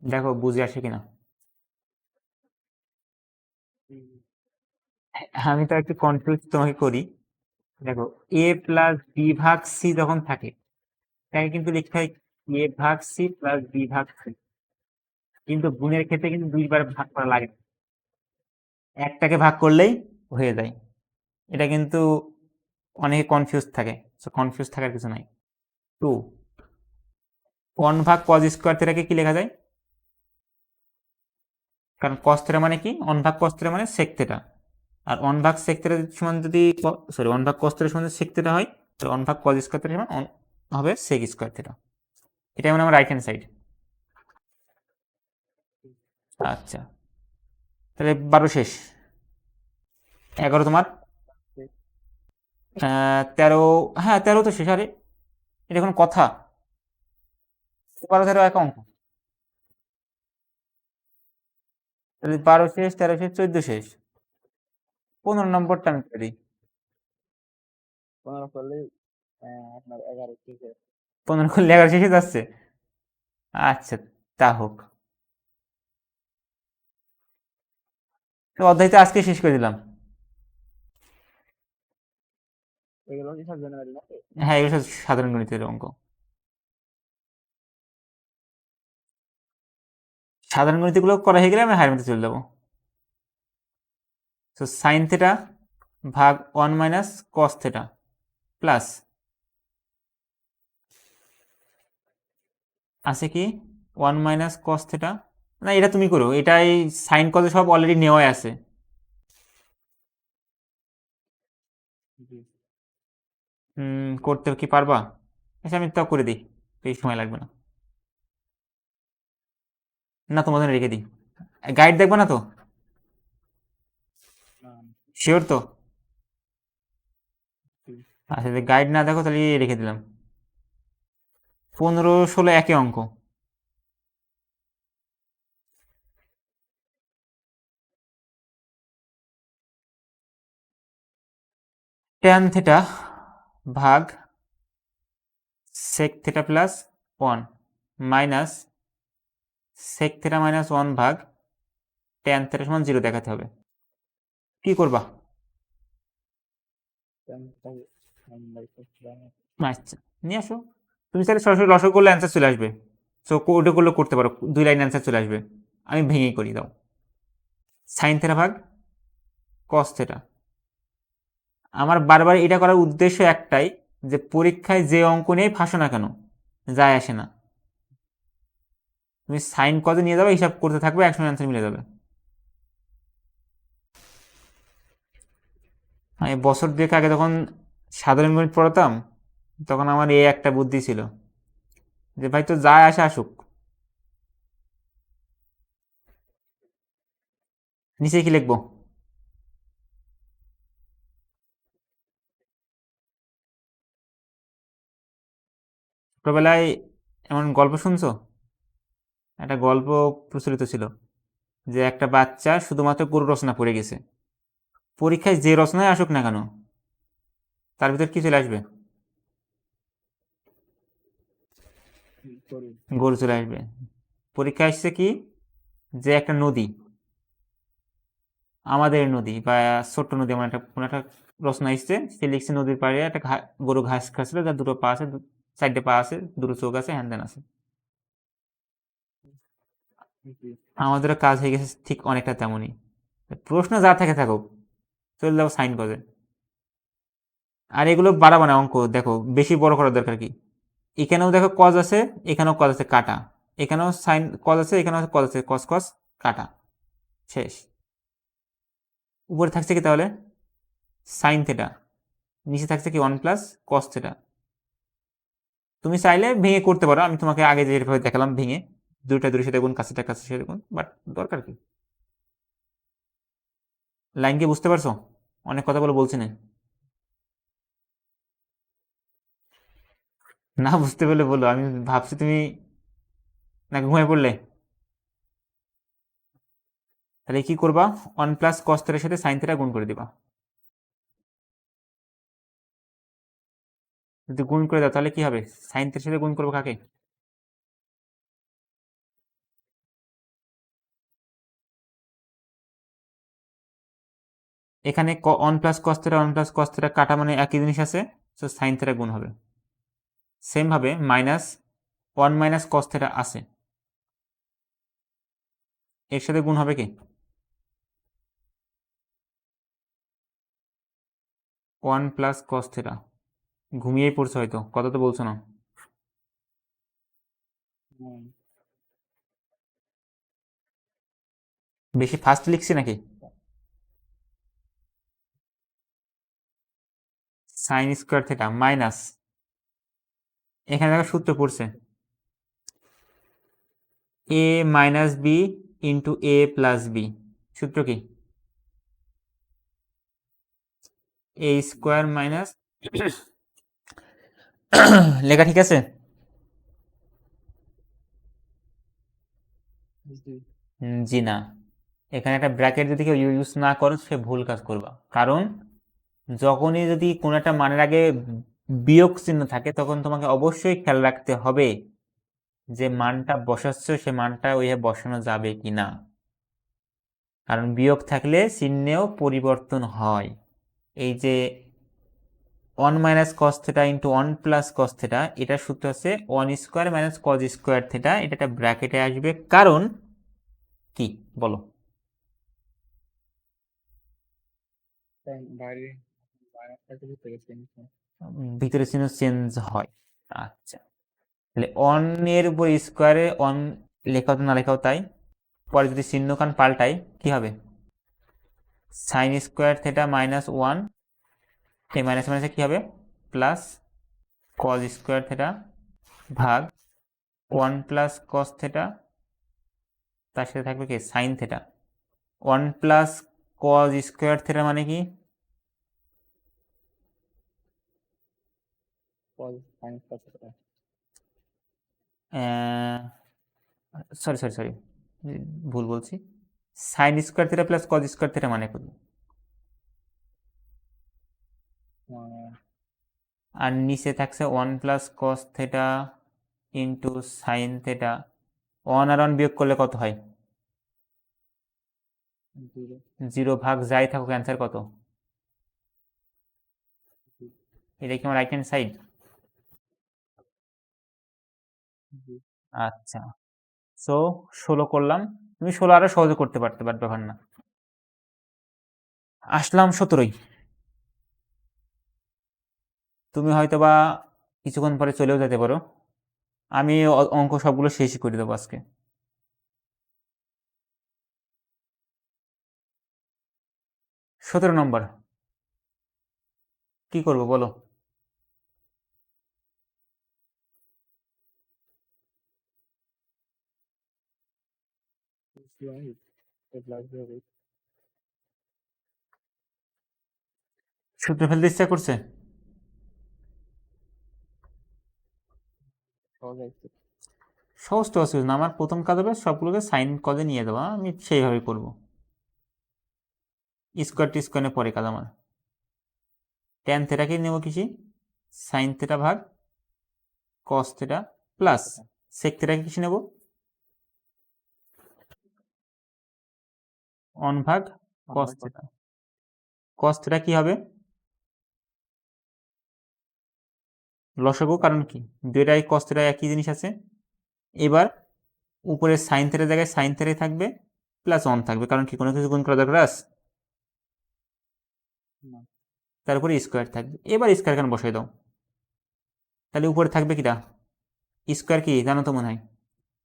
[SPEAKER 1] দেখো বুঝে আসে কিনা। আমি তো একটু কনফিউজ তোমাকে করি। দেখো এ প্লাস বি ভাগ সি যখন থাকে তাকে কিন্তু লিখতে হয় এ ভাগ সি প্লাস বি ভাগ সি, কিন্তু গুণের ক্ষেত্রে কিন্তু দুইবার ভাগ করা লাগে না, একটাকে ভাগ করলেই হয়ে যায়। এটা কিন্তু অনেকে কনফিউজ থাকে, কনফিউজ থাকার কিছু নাই। 2 1 ভাগ cos স্কোয়ার থিটাকে কি লেখা যায়? কারণ cos থিটা মানে কি 1 ভাগ cos থিটা মানে sec থিটা, আর 1 ভাগ sec থিটা সমান যদি 1 ভাগ cos থিটা সমান sec থিটা হয়, তাহলে 1 ভাগ cos স্কোয়ার থিটা সমান হবে sec স্কোয়ার থিটা। এটা মানে আমার রাইট হ্যান্ড সাইড। আচ্ছা, তাহলে 12 শেষ। 11 তোমার? 13, হ্যাঁ 13 তো শেষ। আরে এটা কোনো কথা? 12 13 এক অঙ্ক, তাহলে 12 শেষ, 13 শেষ, 14 শেষ। 15 নম্বরটা আমি করে দিই।
[SPEAKER 2] 15 করলে আপনার 11 ঠিক আছে।
[SPEAKER 1] 15 করলে 11 শেষে যাচ্ছে। আচ্ছা, তা হোক। তো অধ্যায়টা আজকে শেষ করে দিলাম।
[SPEAKER 2] এগুলো কি সব জানুয়ারি নাকি?
[SPEAKER 1] হ্যাঁ, এগুলো সব সাধারণ গণিতের অঙ্ক। সাধারণ গণিতগুলো করা হয়ে গেলে আমি হায়ার ম্যাথে চলে যাবো। তো সাইন থিটা ভাগ 1 মাইনাস কস থিটা প্লাস আছে কি 1 মাইনাস কস থিটা। না, এটা তুমি করো, এটাই সাইন কজে সব অলরেডি নেওয়াই আছে।
[SPEAKER 2] জি।
[SPEAKER 1] করতে কি পারবা? আচ্ছা, আমি তাও করে দিই, বেশি সময় লাগবে না। না, তোমাদের রেখে দিই। গাইড দেখবে না তো?
[SPEAKER 2] না,
[SPEAKER 1] শিওর তো?
[SPEAKER 2] জি।
[SPEAKER 1] আচ্ছা, যদি গাইড না দেখো তাহলে রেখে দিলাম। 15 16 একই অঙ্ক। ট্যান থিটা ভাগ sec theta plus 1 minus sec theta minus 1 ভাগ ট্যান থিটা সমান 0 দেখাতে হবে। কি করবা? আচ্ছা, নিয়ে আসো। তুমি চাইলে সরাসরি লসক করলে অ্যান্সার চলে আসবে। সো ওটা করলে করতে পারো, 2 লাইন অ্যান্সার চলে আসবে। আমি ভেঙেই করি, দাও। সাইন থিটা ভাগ কস থিটা। আমার বারবার এটা করার উদ্দেশ্য একটাই, যে পরীক্ষায় যে অঙ্ক নিয়ে ফাঁসো না কেন যায় আসে না, তুমি সাইন কজে নিয়ে যাবে, হিসাব করতে থাকবে, একসময় অ্যান্সার মিলে যাবে। আমি বছর দুয়েক আগে যখন সাধারণ গণিত পড়াতাম, তখন আমার এই একটা বুদ্ধি ছিল যে ভাই তো যায় আসে আসুক। নিচে কি লিখবো? ছোটবেলায় এমন গল্প শুনছো? একটা গল্প প্রচলিত ছিল যে একটা বাচ্চা শুধুমাত্র গরু রচনা পড়ে গেছে, পরীক্ষায় যে রচনায় আসুক না কেন তার ভিতর কি চলে আসবে? গরু চলে আসবে। পরীক্ষায় আসছে কি, যে একটা নদী, আমাদের নদী বা ছোট্ট নদী, আমার কোনো একটা রচনা এসছে, সে লিখছে নদীর পাড়ে একটা গরু ঘাস খাচ্ছিল, যার দুটো পা আছে, চারটে পা আছে, দুটো চোখ আছে, হ্যান ত্যান আছে।
[SPEAKER 2] জি।
[SPEAKER 1] আমাদেরও কাজ হয়ে গেছে ঠিক অনেকটা তেমনই। প্রশ্ন যা থাকে থাকুক, চলে যাবো সাইন কজে। আর এগুলো বাড়াবো না অঙ্ক, দেখো বেশি বড় করার দরকার কি। এখানেও দেখো কজ আছে, এখানেও কজ আছে, কাটা। এখানেও সাইন কজ আছে, এখানেও কজ আছে, কস কস কাটা, শেষ। উপরে থাকছে কি তাহলে সাইন থেটা, নিচে থাকছে কি 1 + cos থেটা। তুমি চাইলে ভেঙে করতে পারো, আমি তোমাকে আগে যেভাবে দেখালাম ভেঙে, দুইটা দুইয়ের সাথে গুণ, কাছেটা কাছের সাথে গুণ, বাট দরকার কি। লাইন কি বুঝতে পারছো? অনেক কথা বলে বলছি না। না বুঝতে পারলে বলো, আমি ভাবছি তুমি নাকি ঘুমিয়ে পড়লে। তাহলে কি করবা, 1 + cos থেটার সাথে সাইন থেটা গুণ করে দিবা। যদি গুণ করে দাও তাহলে কি হবে, সাইন থেটার সাথে গুণ করবো কাকে, এখানে 1 + cos থেটা 1 + cos থেটা কাটা মানে একই জিনিস আছে, তো সাইন থেটা গুণ হবে। সেম ভাবে -1 - cos থেটা আছে, এর সাথে গুণ হবে কি 1 + cos থেটা। ঘুমিয়েই পড়ছো হয়তো, কথা তো বলছো না।
[SPEAKER 2] হুম।
[SPEAKER 1] বেশি ফাস্ট লিখছি নাকি। সাইন স্কোয়ার থেটা মাইনাস, এখানে দেখো সূত্র পড়ছে a - b ইন্টু a+b। সূত্র কি, a স্কোয়ার মাইনাস, লেখা ঠিক আছে?
[SPEAKER 2] জি।
[SPEAKER 1] জি না, এখানে একটা ব্র্যাকেট যদি কেউ ইউজ না করো সে ভুল কাজ করবা। কারণ যখনই যদি কোনো একটা মানের আগে বিয়োগ চিহ্ন থাকে, তখন তোমাকে অবশ্যই খেয়াল রাখতে হবে যে মানটা বসাচ্ছ সে মানটা ওইভাবে বসানো যাবে কিনা। কারণ বিয়োগ থাকলে চিহ্নেও পরিবর্তন হয়। এই যে 1 - cos theta into 1 + cos theta, এটার সূত্র আছে 1² - cos স্কোয়ার থেটা, এটা একটা ব্র্যাকেটে আসবে কারণ কি বলো,
[SPEAKER 2] বাইরে মাইনাসটাকে ভিতরে চেঞ্জ হয়।
[SPEAKER 1] ভিতরে চিহ্ন চেঞ্জ হয়। আচ্ছা, তাহলে অন এর উপর স্কোয়ারে অন লেখাও তো না লেখাও তাই, পরে যদি চিহ্নখান পাল্টাই কি হবে, সাইন স্কোয়ার থেটা -1, এই মাইনাস মাইনাসে কি হবে প্লাস কজ স্কোয়ার থেটা ভাগ 1 + cos থেটা, তার সাথে থাকবে কি sine theta. 1 + cos square theta মানে কি,
[SPEAKER 2] sign cos theta.
[SPEAKER 1] Sorry sorry sorry, ভুল বলছি, sign square theta plus cos square theta মানে কত। আর নিচে থাকছে 1 + cos theta into sine theta, 1 আর 1 বিয়োগ করলে কত হয়,
[SPEAKER 2] 0।
[SPEAKER 1] 0 ভাগ যাই থাকুক, অ্যান্সার কত, এটা কি আমার রাইট হ্যান্ড সাইড।
[SPEAKER 2] জি।
[SPEAKER 1] আচ্ছা, সো 16 করলাম, তুমি 16 আরো সহজে করতে পারতে, বাট ব্যাপার না। আসলাম 17ই, তুমি হয়তো বা কিছুক্ষণ পরে চলেও যেতে পারো, আমি অঙ্ক সবগুলো শেষই করে দেবো আজকে। 17 নম্বর কি করবো বলো, সূত্র ফেলতে ইচ্ছা করছে। সহজ তো অসুবিধা না, আমার প্রথম কাজ হবে সবগুলোকে সাইন কজে নিয়ে দেওয়া, আমি সেইভাবে করবো, স্কোয়ার টি স্কোয়ারের পরে কাজ আমার। ট্যান থেটাকে নেবো কিসি, সাইন থেটা ভাগ কস থেটা প্লাস সেক থেটাকে কিসে নেবো 1 ভাগ কস থিটা। কস থিটা কি হবে? লসাগু, কারণ কি দুইটাই কস থিটা একই জিনিস আছে। এবার উপরে সাইন থিটার জায়গায় সাইন থিটাই থাকবে, প্লাস 1 থাকবে, কারণ কি কোনো কিছু গুণ করা দরকার আছে? তার উপরে স্কোয়ার থাকবে। এবার স্কোয়ার কেন বসাই দাও, তাহলে উপরে থাকবে কিটা? স্কোয়ার কি জানো তো মনে হয়?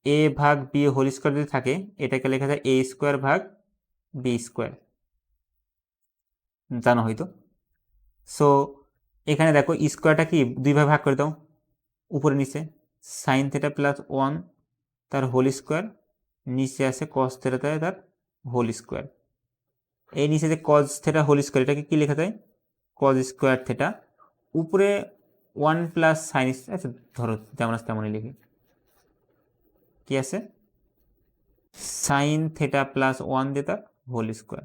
[SPEAKER 1] এ ভাগ বি হোল স্কোয়ার যদি থাকে, এটাকে লেখা যায় এ স্কোয়ার ভাগ বি স্কোয়ার, জানো হয়তো। সো এখানে দেখো স্কোয়ারটা কি দুই ভাগে ভাগ করে দাও, উপরে নিচে সাইন থিটা প্লাস 1 তার হোল স্কোয়ার, নিচে আছে কস থিটা তার হোল স্কোয়ার। এই নিচে যে কজ থিটা হোল স্কোয়ার, এটাকে কি লেখা যায়? Cos square theta. উপরে 1 প্লাস সাইন, আচ্ছা ধরো যেমন আছে তেমনই লিখি। কি আছে? সাইন থিটা প্লাস 1 দিয়ে তার হোল স্কোয়ার।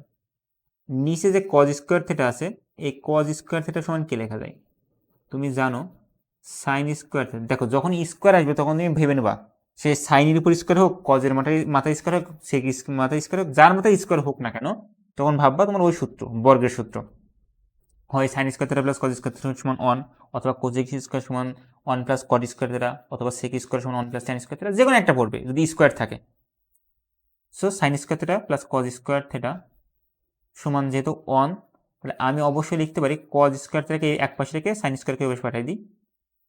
[SPEAKER 1] নিচে যে কজ স্কোয়ার থিটা আছে, এই কজ স্কোয়ার থিটা সমান কি লেখা যায়? তুমি জানো সাইন স্কোয়ার। দেখো যখন স্কোয়ার আসবে তখন তুমি ভেবে নেবা সে সাইনের উপর স্কোয়ার হোক, কজের মাথায় স্কোয়ার হোক, সে মাথায় স্কোয়ার হোক, যার মাথায় স্কোয়ার হোক না কেন, তখন ভাববা তোমার ওই সূত্র, বর্গের সূত্র। হয় sign square theta plus cos square theta সমান 1, অথবা কোজেক স্কোয়ার সমান 1 প্লাস কট স্কোয়ার থিটা, অথবা সেক স্কোয়ার সমান 1 প্লাস সাইন স্কোয়ার থিটা, যে কোনো একটা পড়বে যদি স্কোয়ার থাকে। So sign square theta plus cos square theta সমান যেহেতু 1, তাহলে আমি অবশ্যই লিখতে পারি কজ স্কোয়ার থিটাকে এক পাশে রেখে সাইন স্কোয়ারকে ওই পাশে পাঠিয়ে দিই,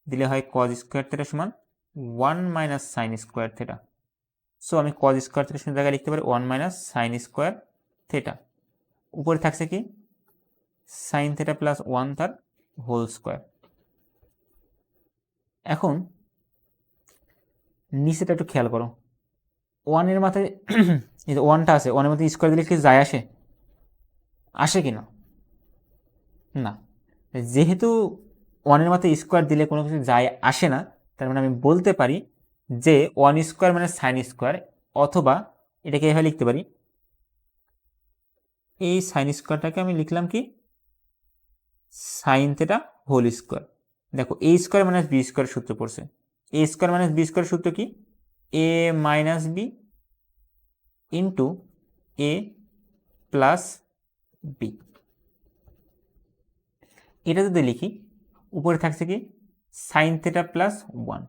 [SPEAKER 1] দিলে হয় কজ স্কোয়ার থিটা সমান 1 minus sine square theta. So আমি কজ স্কোয়ার থিটার জায়গায় লিখতে পারি 1 মাইনাস সাইন স্কোয়ার থিটা। উপরে থাকছে কি সাইন থিটা প্লাস 1 তার হোল স্কোয়ার। এখন নিচেটা একটু খেয়াল করো, 1 এর মাথায় এই যে 1টা আছে, 1 এর মধ্যে স্কোয়ার দিলে কি যায় আসে? আসে কি না? না। যেহেতু 1 এর মাথায় স্কোয়ার দিলে কোনো কিছু যায় আসে না, তার মানে আমি বলতে পারি যে 1 স্কোয়ার মানে সাইন স্কোয়ার, অথবা এটাকে এভাবে লিখতে পারি, এই সাইন স্কোয়ারটাকে আমি লিখলাম কি সাইন থিটা হোল স্কোয়ার। দেখো A square minus B square সূত্র পড়ছে। A square minus B square সূত্র কি? A minus B into A plus B. এটা যদি লিখি, উপরে থাকছে কি সাইন থিটা প্লাস 1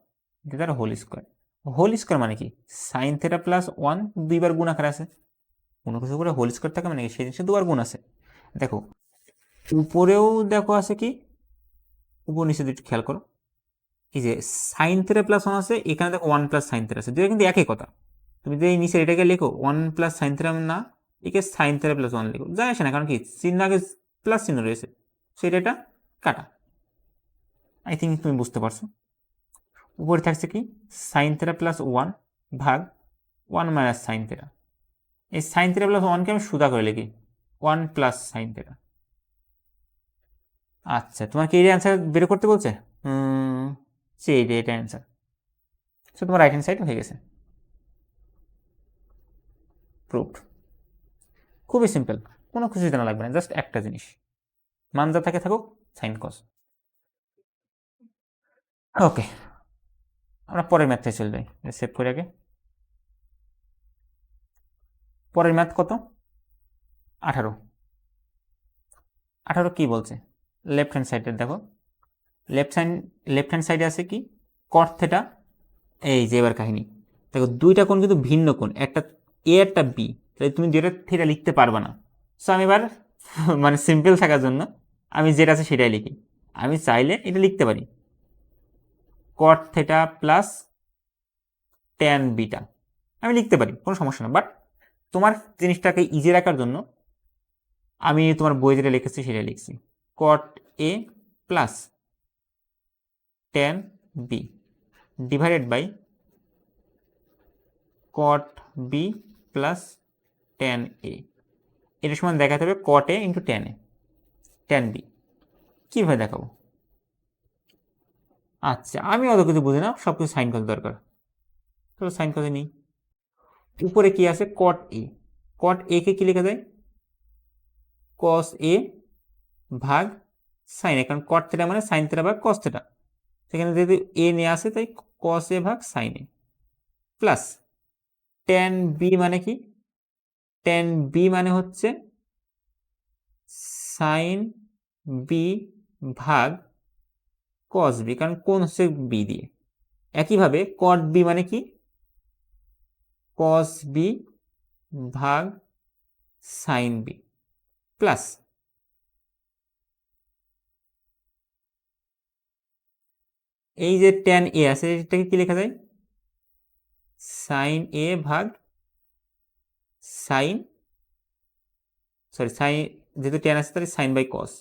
[SPEAKER 1] যেটার হোল স্কোয়ার। হোল স্কোয়ার মানে কি সাইন থিটা প্লাস 1 দুইবার গুণ আকারে আছে, কোনো কিছু করে হোল স্কোয়ার থাকে মানে কি সেই জিনিসে দুবার গুণ আছে। দেখো উপরেও দেখো আছে কি, উপর নিচে একটু খেয়াল করো, এই যে সাইন থিটা প্লাস 1 আছে, এখানে দেখো 1 প্লাস সাইন থিটা আছে, দুটো কিন্তু একই কথা। তুমি যদি এই নিচে এটাকে লেখো 1 প্লাস সাইন থিটা না, একে সাইন থিটা প্লাস 1 লেখো, যায় আসে না, কারণ কি চিহ্ন আগে প্লাস চিহ্ন রয়েছে, সেটা এটা কাটা। আই থিঙ্ক তুমি বুঝতে পারছো। উপরে থাকছে কি সাইন থিটা প্লাস 1 ভাগ 1 মাইনাস সাইন থিটা। এই সাইন থিটা প্লাস 1কে আমি সোজা করে লিখি 1 প্লাস সাইন থিটা। আচ্ছা তোমার কি এই অ্যান্সার বের করতে বলছে? এটা অ্যান্সার। সো তোমার রাইট হ্যান্ড সাইড হয়ে গেছে, প্রুভড। খুবই সিম্পল, কোনো কিছু জানা লাগবে না, জাস্ট একটা জিনিস, মান যা থাকে থাকুক, সাইন কস। ওকে, আমরা পরের ম্যাথে চলে যাই, সেভ করে আগে। পরের ম্যাথ কত? 18। 18 কি বলছে? লেফট হ্যান্ড সাইডে দেখো, লেফট হ্যান্ড সাইডে আছে কি কট থিটা। এই যে এবার কাহিনী দেখো, দুইটা কোণ কিন্তু ভিন্ন কোণ, একটা এ একটা বি, তাই তুমি দুইটা থিটা লিখতে পারবা না। সো আমি এবার মানে সিম্পল থাকার জন্য আমি যেটা আছে সেটাই লিখি। আমি চাইলে এটা লিখতে পারি কট থিটা প্লাস ট্যান বিটা, আমি লিখতে পারি, কোনো সমস্যা না। বাট তোমার জিনিসটাকে ইজি রাখার জন্য আমি তোমার বই যেটা লিখেছি সেটা লিখছি, cot a plus tan b divided by cot b plus tan a. এটার সমান দেখাতে হবে cot a into tan a, tan b. কীভাবে দেখাবো? আচ্ছা আমি অত কিছু বুঝি না, সব কিছু সাইন কস দরকার, তো সাইন কসে নিই। উপরে কি আছে কট এ, কট এ কে কি লেখা যায় কস এ ভাগ সাইন এ, কারণ কট থিটা মানে সাইন থিটা ভাগ কস থিটা, সেখানে যেহেতু এ নিয়ে আসে তাই কস এ ভাগ সাইন এ, প্লাস ট্যান বি মানে কি, ট্যান বি মানে হচ্ছে সাইন বি ভাগ কস বি, কারণ কোণ হচ্ছে বি দিয়ে। একইভাবে কট বি মানে কি, কস বি ভাগ সাইন বি প্লাস এই যে ট্যান এ আছে এটাকে কি লেখা যায়, সাইন এ ভাগ সাইন, সরি সাইন, যেহেতু ট্যান আছে তাহলে সাইন বাই কস,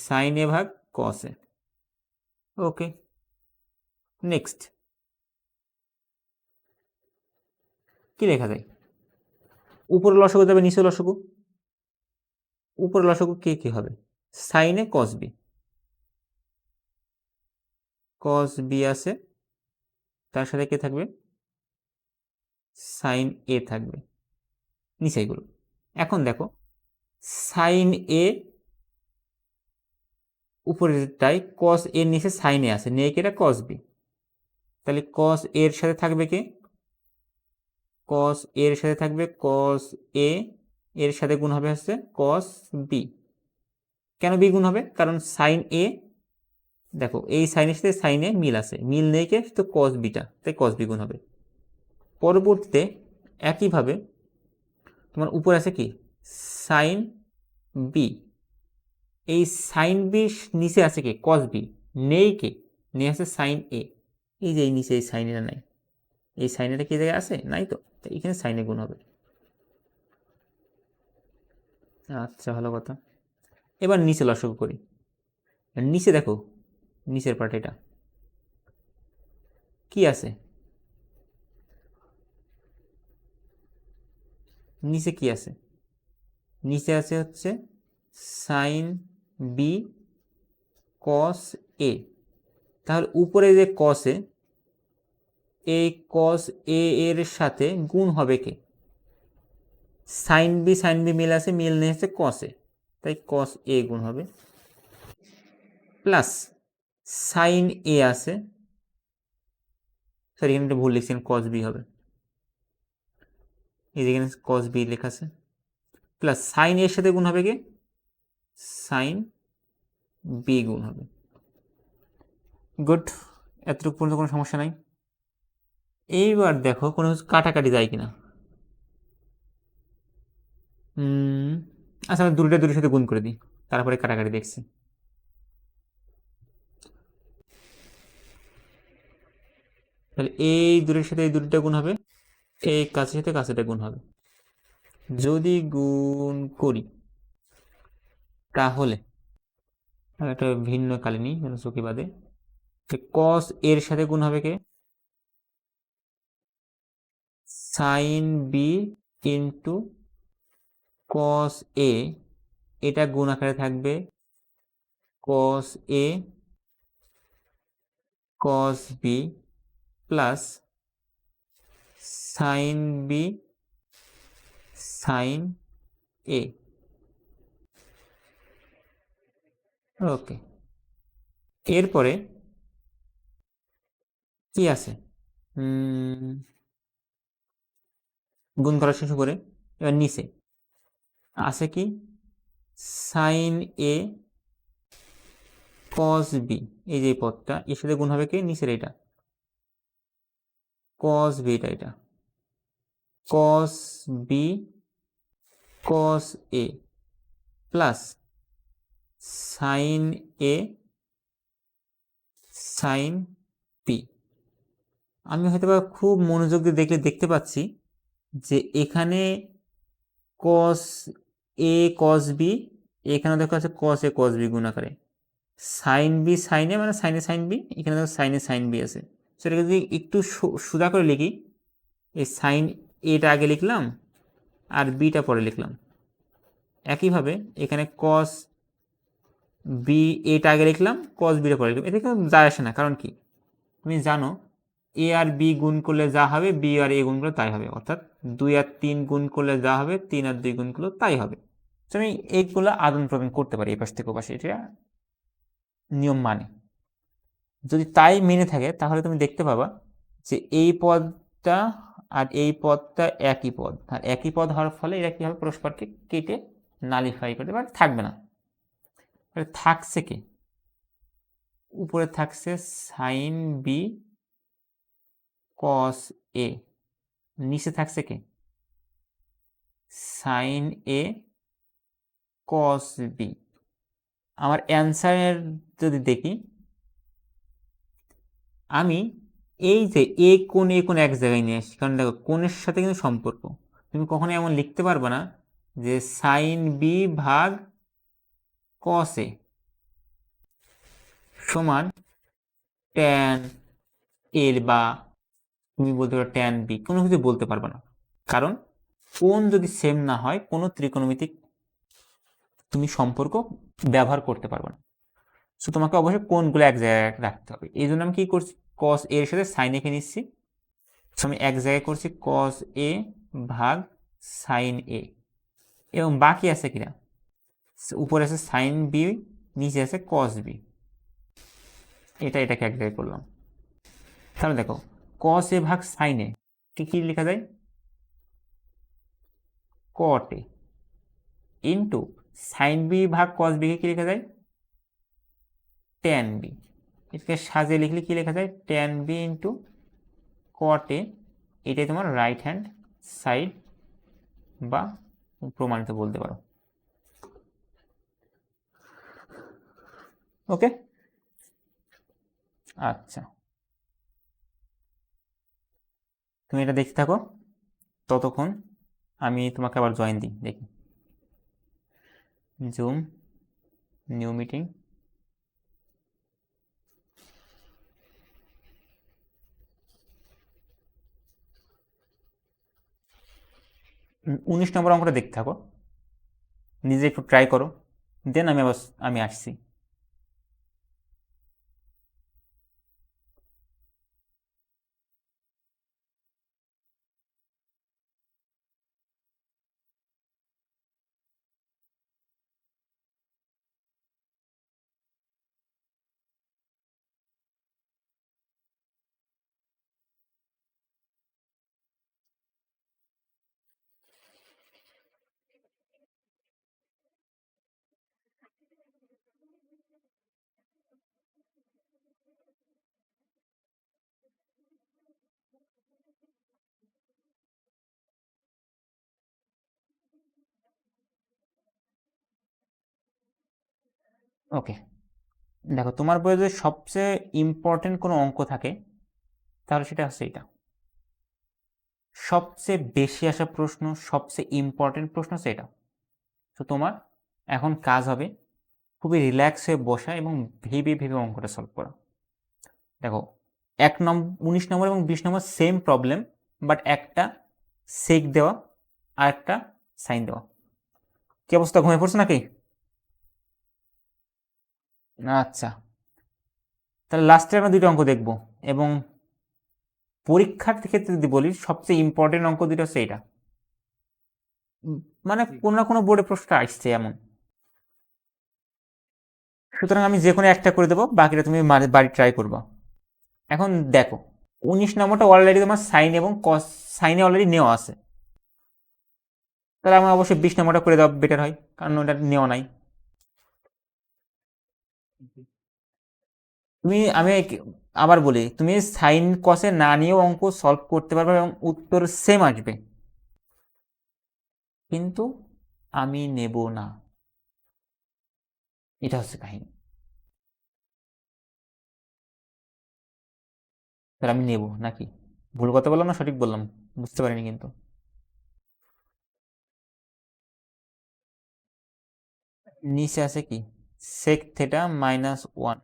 [SPEAKER 1] সাইন এ ভাগ কস এ। ওকে, নেক্সট কি লেখা যায়, উপরে লসাগু যাবে নিচে লসাগু, উপরে লসাগু কি হবে, সাইন এ কস বি, কস বি আছে তার সাথে কি থাকবে, সাইন এ থাকবে নিচে এগুলো। এখন দেখো সাইন এ উপরেরটাই, কস এর নিচে সাইন এ আছে, নিয়ে কি এটা কস বি, তাহলে কস এর সাথে থাকবে কি, কস এর সাথে থাকবে কস এ, এর সাথে গুণ হবে হচ্ছে কস বি। কেন বি গুণ হবে, কারণ সাইন এ, দেখো এই সাইনের সাথে সাইন এ মিল আছে, মিল নেই কে তো কস বিটা, তাই কস বি গুণ হবে। পরবর্তীতে একইভাবে তোমার উপরে আছে কি সাইন বি, এই সাইন বি নিচে আছে কি কস বি, নেই কে নেই আছে সাইন এ, এই যে এই নিচে এই সাইন এটা নাই, এই সাইন এটা কি জায়গায় আছে, নাই তো, তাই এখানে সাইনে গুণ হবে। আচ্ছা ভালো কথা, এবার নিচে লসাগু করি। নিচে দেখো নিচের পার্ট এটা কি আছে, নিচে কি আছে, নিচে আছে হচ্ছে সাইন বি কস এ, তাহলে উপরে যে কস এ, এই কস এ এর সাথে গুণ হবে কে, সাইন বি মিল আছে, মিল নেই হচ্ছে কস এ, তাই কস এ গুণ হবে প্লাস সাইন এ আছে, সরি এখানে একটা ভুল লিখছেন, কস বি হবে, এই যেখানে কস বি লেখা আছে, প্লাস সাইন এর সাথে গুণ হবে কি সাইন বি গুণ হবে। গুড, এতটুকু পর্যন্ত কোনো সমস্যা নাই। এইবার দেখো কোনো কিছু কাটাকাটি যায় কিনা, আচ্ছা আমি দুটোর সাথে গুণ করে দিই, তারপরে কাটাকাটি দেখছি। তাহলে এই দুটোর সাথে এই দুটোটা গুণ হবে, এই কাছের সাথে কাছেটা গুণ হবে, যদি গুণ করি তাহলে একটা ভিন্ন কালে নিই যেন চোখে বাদে, কস এর সাথে গুণ হবে কে sine b into cos a, এটা গুণ আকারে থাকবে cos a cos b plus sine b sine a. Okay, এরপরে কি আছে, গুণ করা শেষ করে এবার নিচে আছে কি সাইন এ কস বি, এই যে পদটা এর সাথে গুণ হবে কি নিচের এটা কস বি, এটা কস বি কস এ প্লাস সাইন এ সাইন বি। আমি হয়তো বা খুব মনোযোগ দিয়ে দেখলে দেখতে পাচ্ছি যে এখানে কস এ কস বি, এখানে দেখা যাচ্ছে কস এ কস বি গুণ আকারে, সাইন বি সাইন এ মানে সাইনে সাইন বি, এখানে দেখো সাইনে সাইন বি আছে। সেটাকে যদি একটু সোজা করে লিখি, এই সাইন এটা আগে লিখলাম আর বিটা পরে লিখলাম, একইভাবে এখানে কস বি এটা আগে লিখলাম, কস বিটা পরে লিখলাম, এতে কোনো যায় আসে না, কারণ কি তুমি জানো এ আর বি গুণ করলে যা হবে বি আর এ গুণ করলে তাই হবে, অর্থাৎ 2 আর 3 গুণ করলে যা হবে 3 আর 2 গুণ করলে তাই হবে। তো আমি এইগুলো আদান প্রদান করতে পারি এপাশ থেকে ওপাশে, এটা নিয়ম মানে। যদি তাই মেনে থাকে তাহলে তুমি দেখতে পাবা যে এই পদটা আর এই পদটা একই পদ, আর একই পদ হওয়ার ফলে এরা কি হবে পরস্পরকে কেটে নালিফাই করে দেবো, থাকবে না। থাকছে কি, উপরে থাকছে সাইন বি কস এ, নিচে থাকছে কি সাইন এ কস বি। আমার অ্যান্সারের যদি দেখি, আমি এই যে এ কোণ এক জায়গায় নিয়ে আসি, কারণ দেখো কোণের সাথে কিন্তু সম্পর্ক, তুমি কখনো এমন লিখতে পারবে না যে সাইন বি ভাগ কস এ সমান ট্যান এর, বা তুমি বলতে পারো ট্যান বি, কোনো কিছু বলতে পারবে না, কারণ কোণ যদি সেম না হয় কোনো ত্রিকোণমিতিক তুমি সম্পর্ক ব্যবহার করতে পারবে না। সো তোমাকে অবশ্যই কোণগুলো এক জায়গায় রাখতে হবে। এই জন্য আমি কি করছি, কস এর সাথে সাইন একে নিচ্ছি, আমি এক জায়গায় করছি কস এ ভাগ সাইন এ, এবং বাকি আছে কিনা, উপরে আছে সাইন বি, নিচে আছে কস বি, এটাকে এক জায়গায় করলাম। তাহলে দেখো কস এ ভাগ সাইন এ কি লেখা যায়, কট এ, ইন্টু সাইন বি ভাগ কস বি কে কি লেখা যায়, ট্যান বি। এটাকে সাজিয়ে লিখলে কি লেখা যায়, ট্যান বি ইন্টু কট এ, এটাই তোমার রাইট হ্যান্ড সাইড বা প্রমাণিত বলতে পারো। ওকে, আচ্ছা তুমি এটা দেখতে থাকো, ততক্ষণ আমি তোমাকে আবার জয়েন দিই, দেখি জুম নিউ মিটিং। 19 নম্বর অঙ্কটা দেখতে থাকো, নিজে একটু ট্রাই করো, দেন আমি আসছি। ওকে, দেখো তোমার বইয়ে যদি সবচেয়ে ইম্পর্টেন্ট কোনো অঙ্ক থাকে তাহলে সেটা হচ্ছে এটা, সবচেয়ে বেশি আসা প্রশ্ন, সবচেয়ে ইম্পর্টেন্ট প্রশ্ন হচ্ছে এটা। তো তোমার এখন কাজ হবে খুবই রিল্যাক্স হয়ে বসা এবং ভেবে ভেবে অঙ্কটা সলভ করা। দেখো 19 নম্বর এবং 20 নম্বর সেম প্রবলেম, বাট একটা সেক দেওয়া আর একটা সাইন দেওয়া। কি অবস্থা, ঘুমিয়ে পড়ছে নাকি? আচ্ছা, তাহলে লাস্টে আমরা দুটো অঙ্ক দেখব, এবং পরীক্ষার ক্ষেত্রে যদি বলি সবচেয়ে ইম্পর্টেন্ট অঙ্ক দুটো হচ্ছে এটা, মানে কোনো না কোনো বোর্ডে প্রশ্ন আসছে এমন। সুতরাং আমি যে কোনো একটা করে দেবো, বাকিটা তুমি বাড়ি ট্রাই করবো। এখন দেখো 19 নম্বরটা অলরেডি তোমার সাইন এবং কস, সাইনে অলরেডি নেওয়া আছে, তাহলে আমার অবশ্যই 20 নম্বরটা করে দেওয়া বেটার হয়, কারণ ওটা নেওয়া নাই। আমি আবার বলি, তুমি সাইন কসে না নিয়েও অঙ্ক সলভ করতে পারবে এবং উত্তর সেম আসবে, কিন্তু আমি নেব না, এটা হচ্ছে কাহিনী। তাহলে আমি নেব নাকি? ভুল কথা বললাম না সঠিক বললাম, বুঝতে পারিনি কিন্তু। নিচে আছে কি সেক থেটা -1,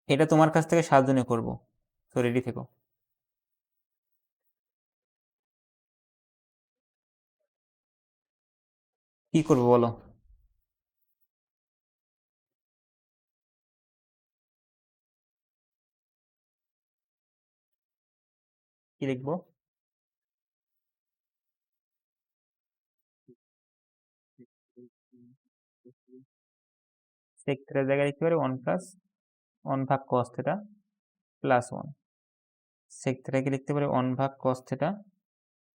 [SPEAKER 1] এটা তোমার কাছ থেকে সাহায্য নিয়ে করবো, তো রেডি থেকো। কি করবো বলো? কি লিখবো? সেক থেটার জায়গায় লিখতে পারি 1 ভাগ কস থেটা +1, সেক থেটাকে লিখতে পারি 1 ভাগ কস থেটা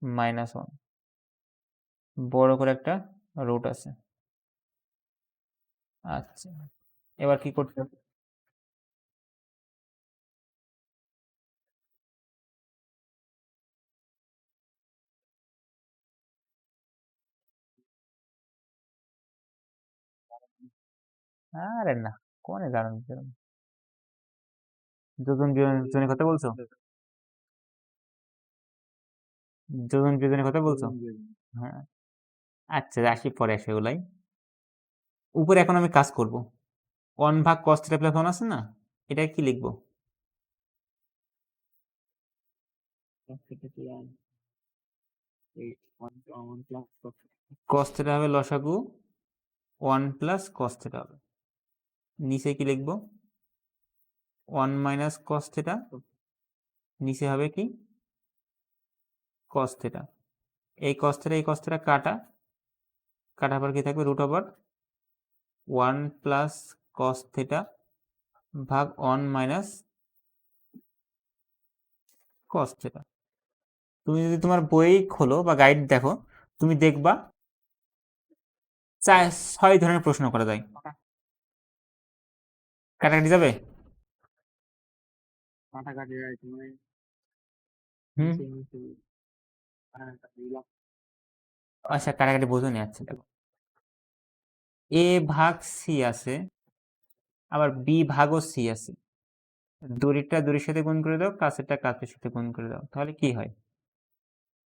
[SPEAKER 1] -1, বড় করে একটা রুট আছে, আচ্ছা, এবার কি করতে হবে? আরে না, কোনে জানুন যোজন বিয়োজনের কথা বলছো? যোজন বিয়োজনের কথা বলছো? হ্যাঁ, আচ্ছা আসি পরে আসে ওগুলাই। উপরে এখন আমি কাজ করব। 1 ভাগ cos θ প্লাস 1 আছে না? এটা কি লিখবো? cos θ হবে লসাগু 1 প্লাস cos θ হবে। নিচে কি লিখবো? 1 মাইনাস cos θ, নিচে হবে কি? cos θ। এই cos θ এই cos θ কাটার পর কি থাকবে? রুট ওভার 1 প্লাস cos θ ভাগ 1 মাইনাস cos θ। তুমি যদি তোমার বই খোলো বা গাইড দেখো, তুমি দেখবা 6 ধরনের প্রশ্ন করা যায়। কাটাকাটি যাবে? হুম, আচ্ছা কাটাকাটি বোঝোনি। আচ্ছা দেখো, a ভাগ c আছে, আবার b ভাগও c আছে। দড়িটা দড়ির সাথে গুণ করে দাও, কাছেরটা কাছের সাথে গুণ করে দাও, তাহলে কি হয়?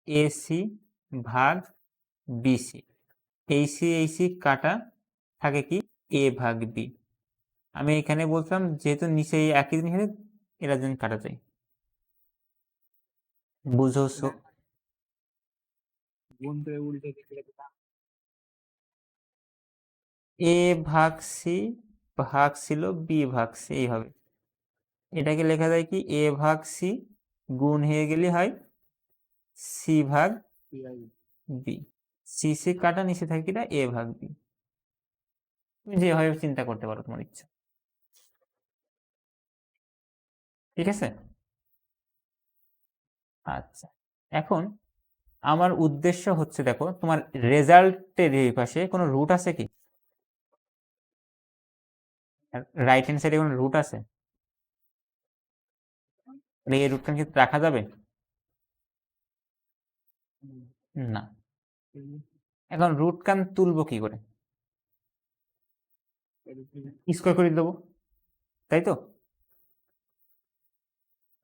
[SPEAKER 1] ac ভাগ bc। ac কাটা থাকে কি? a ভাগ b। আমি এখানে বলছিলাম যেহেতু নিচে এই একই জিনিস আছে, এরা যেন কাটা যায়। বুঝোছো? a ভাগ c ভাগ ছিল b ভাগ c, এই হবে। এটাকে লেখা যায় কি? a ভাগ c গুণ হয়ে গেলে হয় c ভাগ b। c কাটা, নিচে থাকে কিনা? a ভাগ b। তুমি যেভাবে চিন্তা করতে পারো তোমার ইচ্ছা। ঠিক আছে? আচ্ছা, এখন আমার উদ্দেশ্য হচ্ছে, দেখো তোমার রেজাল্টের এই পাশে কোনো রুট আছে কি? রাইট হ্যান্ড সাইডে কোনো রুট আছে? মানে এই রুটটা কি রাখা যাবে? না। এখন রুট কান তুলবো কি করে? স্কোয়ার করে দেবো, তাই তো?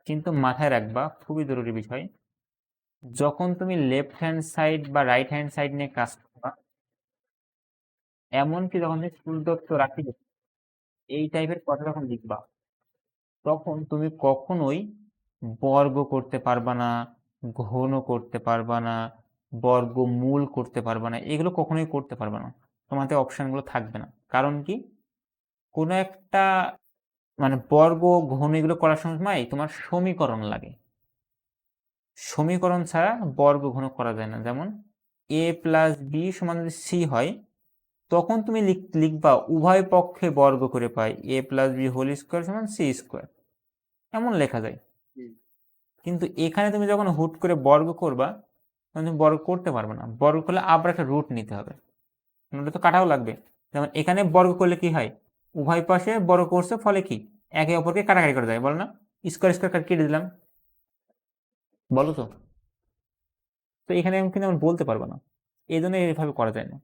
[SPEAKER 1] কিন্তু মাথায় রাখবা, খুবই জরুরি বিষয়, যখন তুমি লেফট হ্যান্ড সাইড বা রাইট হ্যান্ড সাইড নিয়ে কাজ করবা, এমনকি যখন তুমি ফুলদত্ত রাখি এই টাইপের কথা যখন লিখবা, তখন তুমি কখনোই বর্গ করতে পারবা না, ঘন করতে পারবা না, বর্গমূল করতে পারবা না, এগুলো কখনোই করতে পারবা না। তোমাদের অপশনগুলো থাকবে না। কারণ কি? কোনো একটা মানে বর্গ ঘন এগুলো করার সময় তোমার সমীকরণ লাগে। সমীকরণ ছাড়া বর্গ ঘন করা যায় না। যেমন a প্লাস বি সমান যদি সি হয়, তখন তুমি লিখবা উভয় পক্ষে বর্গ করে পাই a plus B whole square সমান সি স্কোয়ার, এমন লেখা যায়। কিন্তু এখানে তুমি যখন হুট করে বর্গ করবা, তখন তুমি বর্গ করতে পারবে না। বর্গ করলে আবার একটা রুট নিতে হবে, নইলে তো কাটাও লাগবে। যেমন এখানে বর্গ করলে কি হয়? উভয় পাশে বর্গ করছে, ফলে কি একে অপরকে কাটাকাটি করে যায়, বলো না? স্কোয়ার স্কোয়ার কেটে দিলাম, বলো তো? তো এখানে কিন্তু আমি বলতে পারবো না, এই জন্য এইভাবে করা যায় না।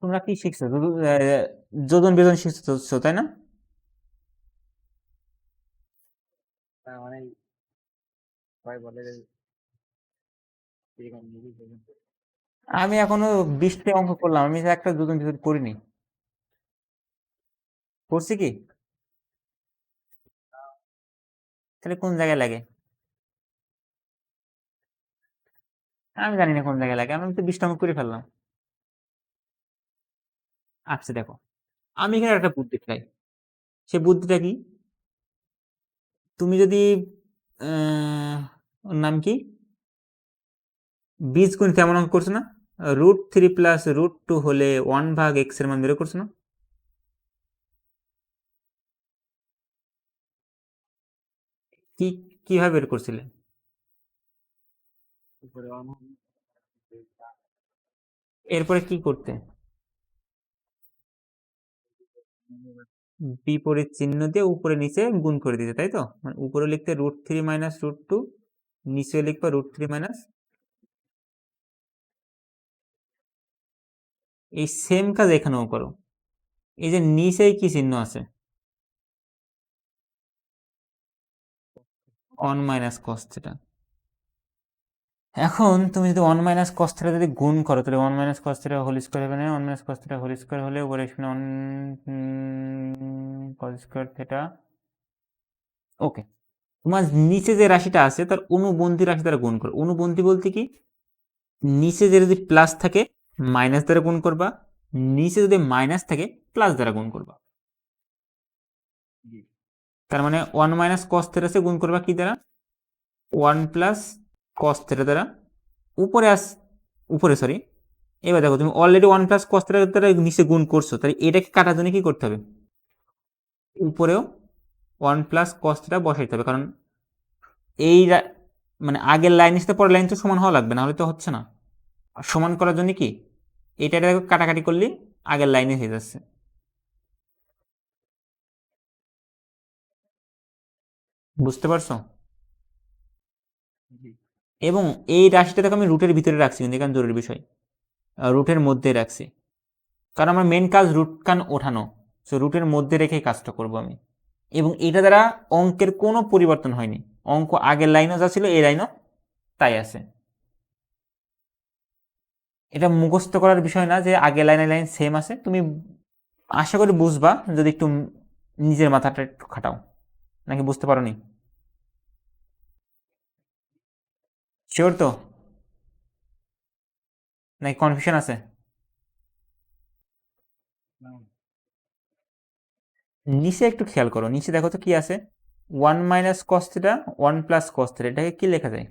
[SPEAKER 1] তোমরা কি শিখছো? যোজন বিয়োজন শিখছো, তাই না? আমি এখনো 20টা অঙ্ক করলাম, আমি একটা যোজন বিয়োজন করিনি। করছি কি? তাহলে কোন জায়গায় লাগে? আমি জানি না কোন জায়গায় লাগে, আমি তো 20টা অঙ্ক করে ফেললাম। আচ্ছা দেখো, আমি এখানে একটা বুদ্ধি খাই। সে বুদ্ধিটা কি? তুমি যদি ওর নাম কি, বীজগণিত এমন অঙ্ক করছো না? √3 প্লাস √2 হলে 1 ভাগ এক্স এর মান বের করছো না? কি কিভাবে বের করছিলে? এরপরে কি করতে? বিপরীত চিহ্ন দিয়ে উপরে নিচে গুণ করে দিতে, তাই তো? মানে উপরে লিখতে √3 মাইনাস √2, নিচে লিখবা √3 মাইনাস। এই সেম কাজ এখানেও করো। এই যে নিচেই কি চিহ্ন আছে? 1 মাইনাস cos থিটা। এখন তুমি যদি 1 মাইনাস cos থিটা যদি গুণ করো, তাহলে 1 minus cos theta whole square হবে না? 1 minus cos theta whole square হলে উপরে এখানে 1 cos স্কয়ার থিটা। ওকে, তোমার নিচে যে রাশিটা আছে তার অনুবন্ধী রাশি দ্বারা গুণ করো। অনুবন্ধী বলতে কি? নিচে যে যদি প্লাস থাকে মাইনাস দ্বারা গুণ করবা, নিচে যদি মাইনাস থাকে প্লাস দ্বারা গুণ করবা। তার মানে 1 মাইনাস cos থিটা সে গুণ করবা কি দ্বারা? 1 প্লাস cos থিটা দ্বারা। উপরে সরি, এবার দেখো তুমি অলরেডি 1 প্লাস cos থিটা দ্বারা নিচে গুণ করছো, তাহলে এটাকে কাটার জন্য কি করতে হবে? উপরেও 1 প্লাস cos থিটা বসাইতে হবে, কারণ এই মানে আগের লাইনের সাথে পরের লাইন তো সমান হওয়া লাগবে, না হলে তো হচ্ছে না। আর সমান করার জন্য কি এটা কাটাকাটি করলে আগের লাইনে হয়ে যাচ্ছে। বুঝতে পারছো? এবং এই রাশিটাকে আমি রুটের ভিতরে রাখছি, কিন্তু এখানে জরুরি বিষয়, রুটের মধ্যে রাখছি, কারণ আমার মেন কাজ রুট কান ওঠানো। সো রুটের মধ্যে রেখে কাজটা করব আমি। এবং এটা দ্বারা অঙ্কের কোনো পরিবর্তন হয়নি, অঙ্ক আগের লাইনও যা ছিল এই লাইনও তাই আছে। এটা মুখস্থ করার বিষয় না যে আগের লাইনের লাইন সেম আছে, তুমি আশা করি বুঝবা যদি একটু নিজের মাথাটা একটু খাটাও। নাকি বুঝতে পারোনি? শিওর তো, নাকি কনফিউশন আছে? নিচে একটু খেয়াল করো, নিচে দেখো তো কি আছে? 1 minus cos theta 1 plus cos theta, এটাকে কি লেখা যায়?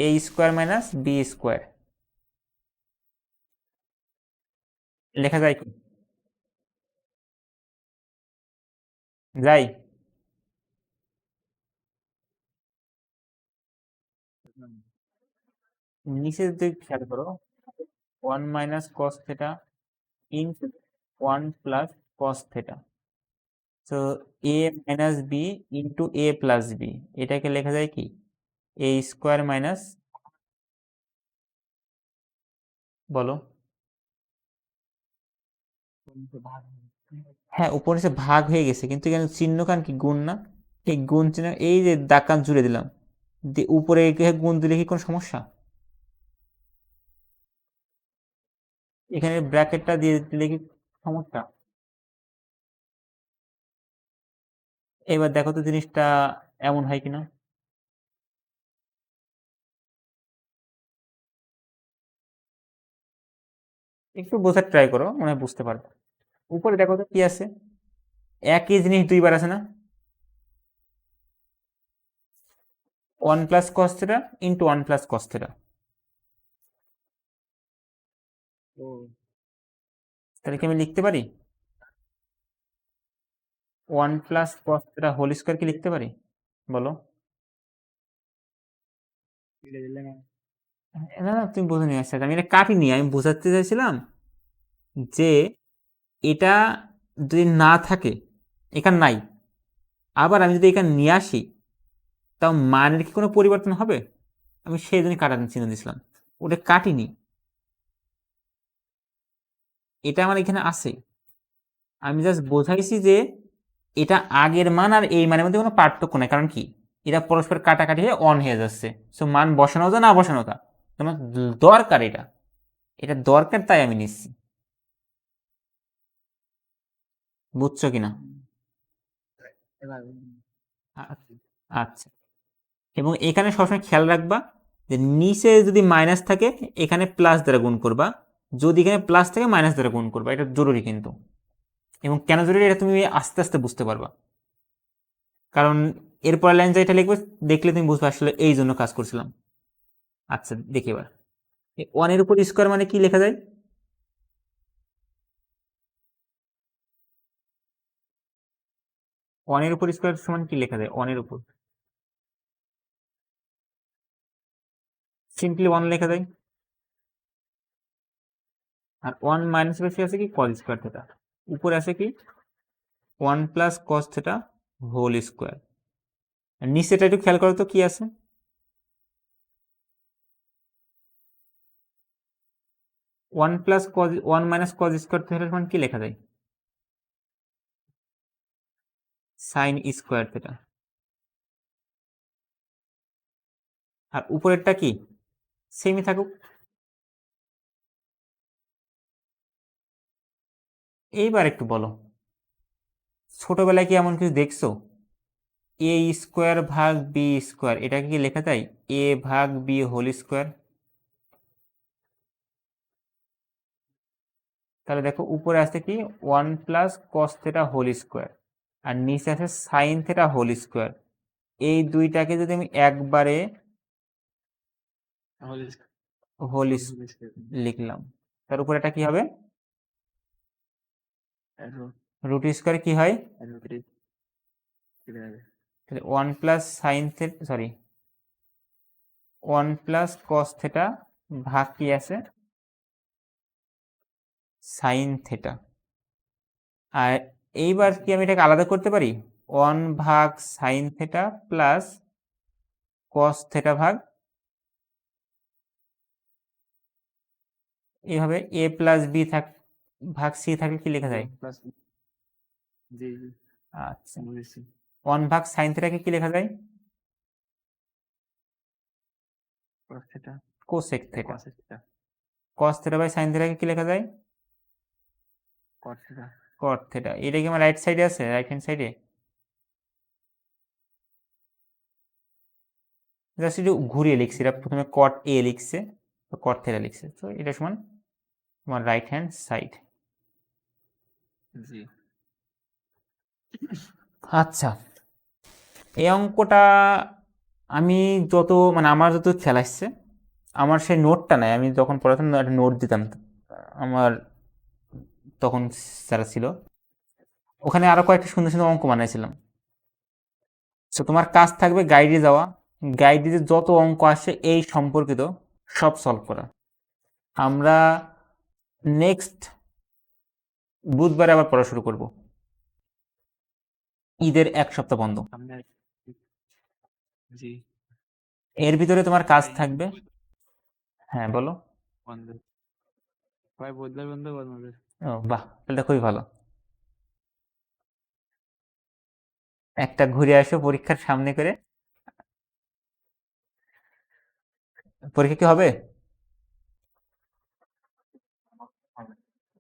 [SPEAKER 1] a square minus B square লেখা যায় কি? যাই, নিচে যদি খেয়াল করো 1 minus cos theta into 1 plus cos theta, so a minus B into a plus B, এটাকে লেখা যায় কি? a স্কোয়ার মাইনাস, বলো। হ্যাঁ, উপর নিচে ভাগ হয়ে গেছে, কিন্তু এখানে চিহ্নকান কি গুণ না? এই গুণ চিহ্ন, এই যে দাগ জুড়ে দিলাম, উপরে গুণ দিলে কি কোনো সমস্যা? এখানে ব্র্যাকেটটা দিয়ে দিলে কি সমস্যা? এবার দেখো তো জিনিসটা এমন হয় কিনা। একটু বোঝার ট্রাই করো, মনে হয় বুঝতে পারবে। উপরে দেখো তো কি আছে? একই জিনিস দুইবার আছে না? 1 plus cos theta into 1 plus cos theta, তাহলে কি আমি লিখতে পারি 1 plus cos theta whole square কি লিখতে পারি? বলো। না না, তুমি বোঝোনি। আচ্ছা, আমি এটা কাটিনি, আমি বোঝাতে চাইছিলাম যে এটা যদি না থাকে, এখানে নাই, আবার আমি যদি এখানে নিয়ে আসি, তাও মানের কি কোনো পরিবর্তন হবে? আমি সেই জন্য কাটার চিহ্ন দিয়েছিলাম, ওটা কাটিনি, এটা আমার এখানে আছে। আমি জাস্ট বোঝাইছি যে এটা আগের মান আর এই মানের মধ্যে কোনো পার্থক্য নাই, কারণ কি এটা পরস্পর কাটাকাটি হয়ে অন হয়ে যাচ্ছে। সো মান বসানো যা না বসানো তা তোমার দরকার, এটা এটা দরকার, তাই আমি নিচ্ছি। বুঝছো কিনা? আচ্ছা, এবং এখানে সবসময় খেয়াল রাখবা যে নিচে যদি মাইনাস থাকে এখানে প্লাস দ্বারা গুণ করবা, যদি এখানে প্লাস থাকে মাইনাস দ্বারা গুণ করবা, এটা জরুরি কিন্তু। এবং কেন জরুরি এটা তুমি আস্তে আস্তে বুঝতে পারবা, কারণ এরপর লাইন যেটা লিখবে দেখলে তুমি বুঝবে আসলে এই জন্য কাজ করছিলাম। আচ্ছা, দেখি এবার 1 এর উপর স্কোয়ার মানে কি লেখা যায়? 1 এর উপর স্কোয়ার সমান কি লেখা যায়? 1 এর উপর সিম্পলি 1 লেখা যায়। আর 1 মাইনাস বেশি আছে কি কজ স্কোয়ার থিটা, উপরে আছে কি 1 plus cos theta whole square. নিচেটা একটু খেয়াল করো তো কি আছে, 1 plus cos 1 minus cos square থিটার সমান কি লেখা যায়, সাইন স্কোয়ার থিটা। আর উপরেরটা কি সেমই থাকুক। এইবার একটু বলো, ছোটবেলায় কি এমন কিছু দেখছো, এ স্কোয়ার ভাগ বি স্কোয়ার, এটাকে কি লেখা যায় এ ভাগ বি হোল স্কোয়ার? তাহলে দেখো উপরে আছে কি 1 plus cos theta whole square, আর নিচে আছে সাইন থিটা হোল স্কোয়ার। এই দুইটাকে যদি আমি একবারে হোল লিখলাম, তার উপরে এটা কি হবে, রুট স্কোয়ার কি হয়, তাহলে 1 plus sine theta, sorry 1 plus cos theta ভাগ কি আছে সাইন থিটা। আর এইবার কি আমি এটাকে আলাদা করতে পারি, 1 ভাগ sine theta plus cos theta ভাগ, এইভাবে এ প্লাস বি ভাগ সি থাকলে কি লেখা যায়, আচ্ছা 1 ভাগ সাইন থিটাকে কি লেখা যায়, cosec theta. Cos theta by sine থিটাকে কি লেখা যায়, কট থিটা। এটা কি আমার রাইট সাইডে আছে, রাইট হ্যান্ড সাইডে, জাস্ট একটু ঘুরিয়ে লিখছি, এটা প্রথমে কট এ লিখছে, কট থিটা লিখছে, তো এটা সমান আমার রাইট হ্যান্ড সাইড। আচ্ছা, এই অঙ্কটা আমি যত মানে আমার যত খেয়াল আসছে, আমার সেই নোটটা নাই, আমি যখন পড়াতাম একটা নোট দিতাম আমার তখন যারা ছিল, ওখানে আরো কয়েকটা সুন্দর সুন্দর অঙ্ক বানাইছিলাম। তো তোমার কাজ থাকবে গাইডে যাওয়া, গাইডে যত অঙ্ক আসে এই সম্পর্কিত সব সলভ করা। আমরা নেক্সট বুধবারে আবার পড়া শুরু করব, ঈদের 1 সপ্তাহ বন্ধ। এর ভিতরে তোমার কাজ থাকবে, হ্যাঁ বলো। ও বাহ, তাহলে খুবই ভালো, একটা ঘুরে আসো পরীক্ষার সামনে করে। পরীক্ষা কি হবে,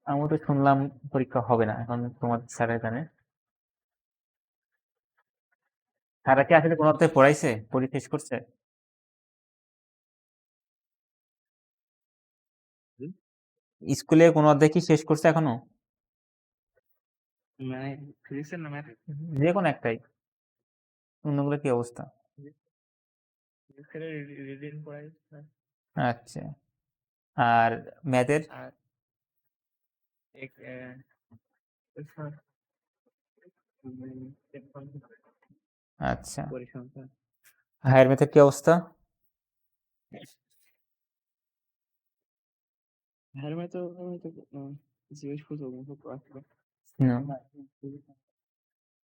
[SPEAKER 1] আমি তো শুনলাম পরীক্ষা হবে না, এখন তোমার স্যারের জানে। স্যারা কি আসলে কোনো অর্থে পড়াইছে, পরীক্ষা শেষ করছে, স্কুলে কোনো অধ্যায় কি শেষ করছে এখনো, যে কোনো একটাই, অন্যগুলো কি অবস্থা? আচ্ছা, আর ম্যাথের, আচ্ছা, হায়ার ম্যাথের কি অবস্থা? No.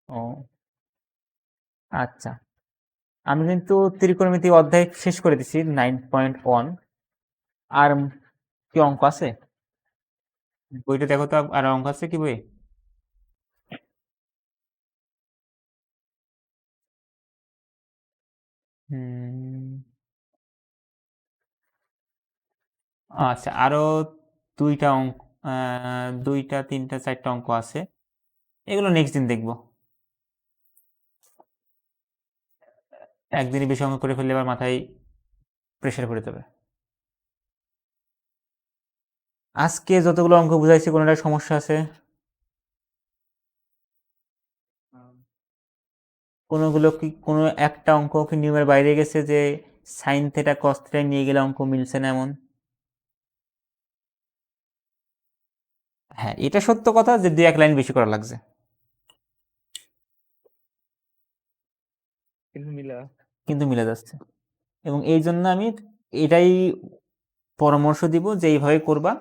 [SPEAKER 1] ও আচ্ছা, আমি কিন্তু ত্রিকোণমিতি অধ্যায় শেষ করে দিছি 9.1। আর কি অঙ্ক আছে বইটা দেখো তো, আর অঙ্ক আছে কি বই? আচ্ছা, আরো দুইটা অঙ্ক, 2টা 3টা 4টা অঙ্ক আছে, এগুলো নেক্সট দিন দেখবো। একদিনই বেশি অঙ্ক করে ফেললে আবার মাথায় প্রেশার পড়ে যাবে। আজকে যতগুলো অঙ্ক বুঝাইছি কোনোটা সমস্যা আছে, কোনোগুলো কি কোনো একটা অঙ্ক কি নিয়মের বাইরে গেছে, যে সাইন থিটা কস থিটা নিয়ে গেলে অঙ্ক মিলছে না এমন? হ্যাঁ, এটা সত্য কথা যে 2-1 লাইন বেশি করা লাগছে, কিন্তু মিলে যাচ্ছে। এবং এই জন্য আমি এটাই পরামর্শ দিব যে এইভাবে করবা,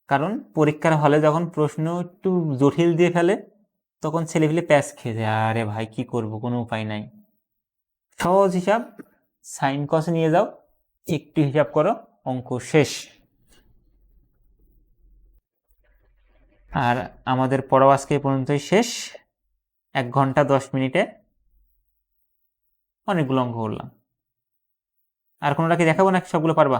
[SPEAKER 1] কারণ পরীক্ষার হলে যখন প্রশ্ন একটু জটিল দিয়ে ফেলে তখন ছেলেপিলে প্যাচ খেয়ে যায়, আরে ভাই কি করব, কোনো উপায় নাই। সহজ হিসাব, সাইন কস নিয়ে যাও, একটু হিসাব করো, অঙ্ক শেষ। আর আমাদের পড়াও আজকে এই পর্যন্তই শেষ। 1 ঘন্টা 10 মিনিটে অনেকগুলো অঙ্ক করলাম। আর কোনোটা কি দেখাবো নাকি সবগুলো পারবা?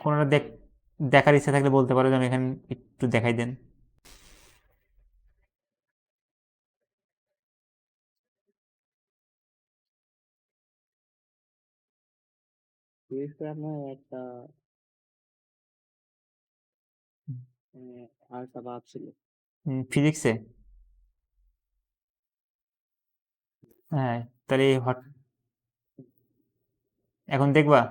[SPEAKER 1] কোনোটা দেখার ইচ্ছা থাকলে বলতে পারো যে আমি এখানে একটু দেখাই দেন।
[SPEAKER 2] আপনার একটা আরেকটা বাদ ছিল।
[SPEAKER 1] ফিজিক্সে? হ্যাঁ, তাহলে এখন দেখবা?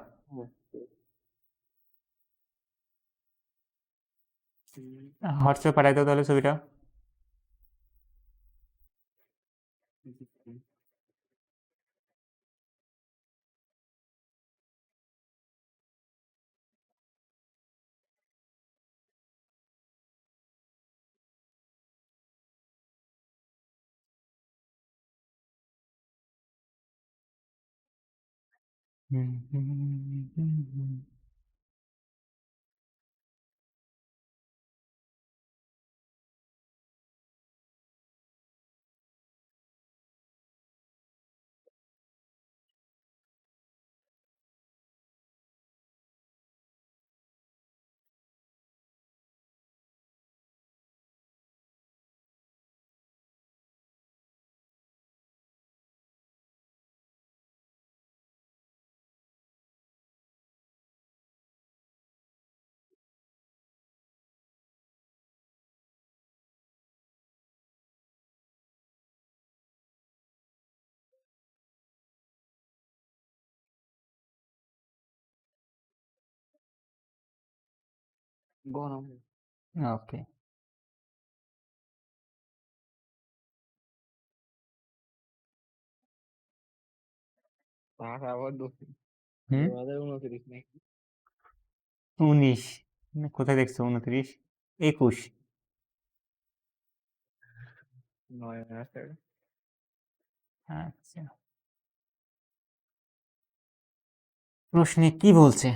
[SPEAKER 1] হোয়াটসঅ্যাপে পাঠাই দাও তাহলে ছবিটা। ওকে। হুম, 19 কোথায় দেখছো? 29, 21। আচ্ছা, প্রশ্নে কি বলছে?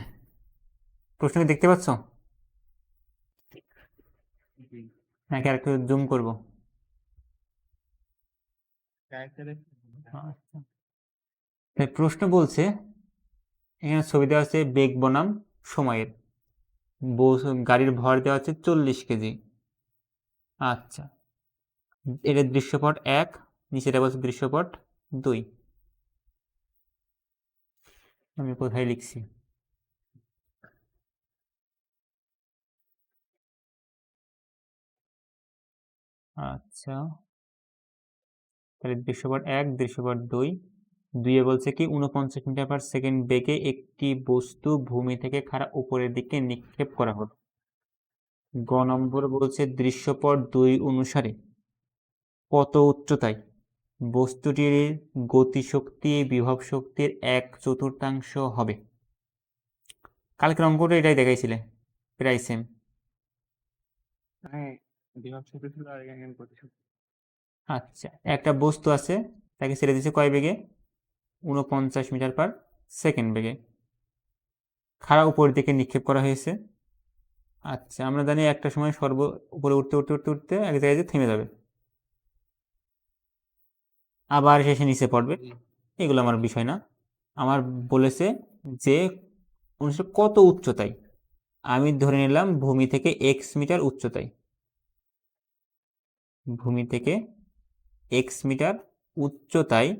[SPEAKER 1] প্রশ্ন কি দেখতে পাচ্ছ নাকি আর একটু জুম করবো? আচ্ছা, প্রশ্ন বলছে, এখানে ছবি দেওয়া আছে বেগ বনাম সময়ের, গাড়ির ভর দেওয়া আছে 40 কেজি। আচ্ছা, এটা দৃশ্যপট 1, নিচেটা বলছে দৃশ্যপট 2। আমি কোথায় লিখছি? আচ্ছা, তাহলে দৃশ্যপট 1, দৃশ্যপট 2। 2 বলছে কি 49 মিটার পার সেকেন্ড বেগে একটি বস্তু ভূমি থেকে খাড়া উপরের দিকে নিক্ষেপ করা হলো। গ নম্বর বলছে দৃশ্যপট 2 অনুসারে কত উচ্চতায় বস্তুটির গতিশক্তি বিভব শক্তির 1/4 হবে। কালকের অঙ্কটা এটাই দেখাইছিলে, প্রায় সেম। আচ্ছা, একটা বস্তু আছে, তাকে ছেড়ে দিচ্ছে কয় বেগে? 49 মিটার পার সেকেন্ড বেগে, খাড়া উপরের দিকে নিক্ষেপ করা হয়েছে। আচ্ছা, আমরা জানি একটা সময় উপরে উঠতে উঠতে উঠতে উঠতে এক জায়গায় থেমে যাবে, আবার শেষে নিচে পড়বে। এগুলো আমার বিষয় না। আমার বলেছে যে কত উচ্চতায়, আমি ধরে নিলাম ভূমি থেকে x মিটার উচ্চতায়, ভূমি থেকে x মিটার উচ্চতায়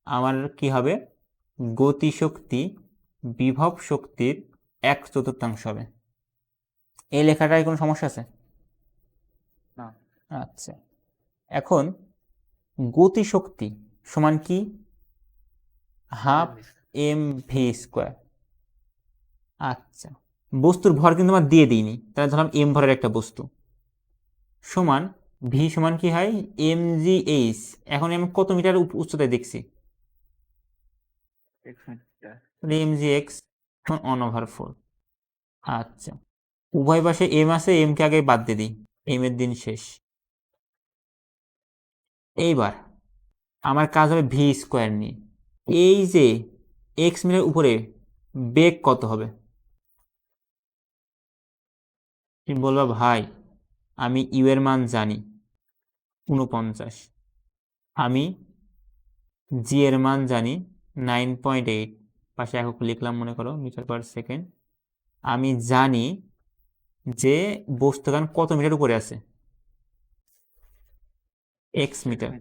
[SPEAKER 1] আমার কি হবে? গতিশক্তি বিভব শক্তির 1/4 হবে। এই লেখাটায় কোনো সমস্যা আছে?
[SPEAKER 2] না।
[SPEAKER 1] আচ্ছা, এখন গতিশক্তি সমান কি? Half mv²। আচ্ছা, বস্তুর ভর কিন্তু আমার দিয়ে দিইনি, তাহলে ধরলাম m ভরের একটা বস্তু, সমান v সমান কি হয়? mgh। এখন আমি কত মিটার উচ্চতায় দেখছি?
[SPEAKER 2] X metre.
[SPEAKER 1] তাহলে mg x 1/4। আচ্ছা, উভয় পাশে m আছে, m কে আগে বাদ দিয়ে দিই, m এর দিন শেষ। এইবার আমার কাজ হবে ভি স্কোয়ার নিয়ে। এই যে এক্স মিটার উপরে বেগ কত হবে? তুমি বলবা ভাই আমি ইউ এর মান জানি 49, আমি জি এর মান জানি 9.8, পাশে একক লিখলাম মনে করো মিটার পার সেকেন্ড। আমি জানি যে বস্তুখান কত মিটার উপরে আছে, এক্স মিটার।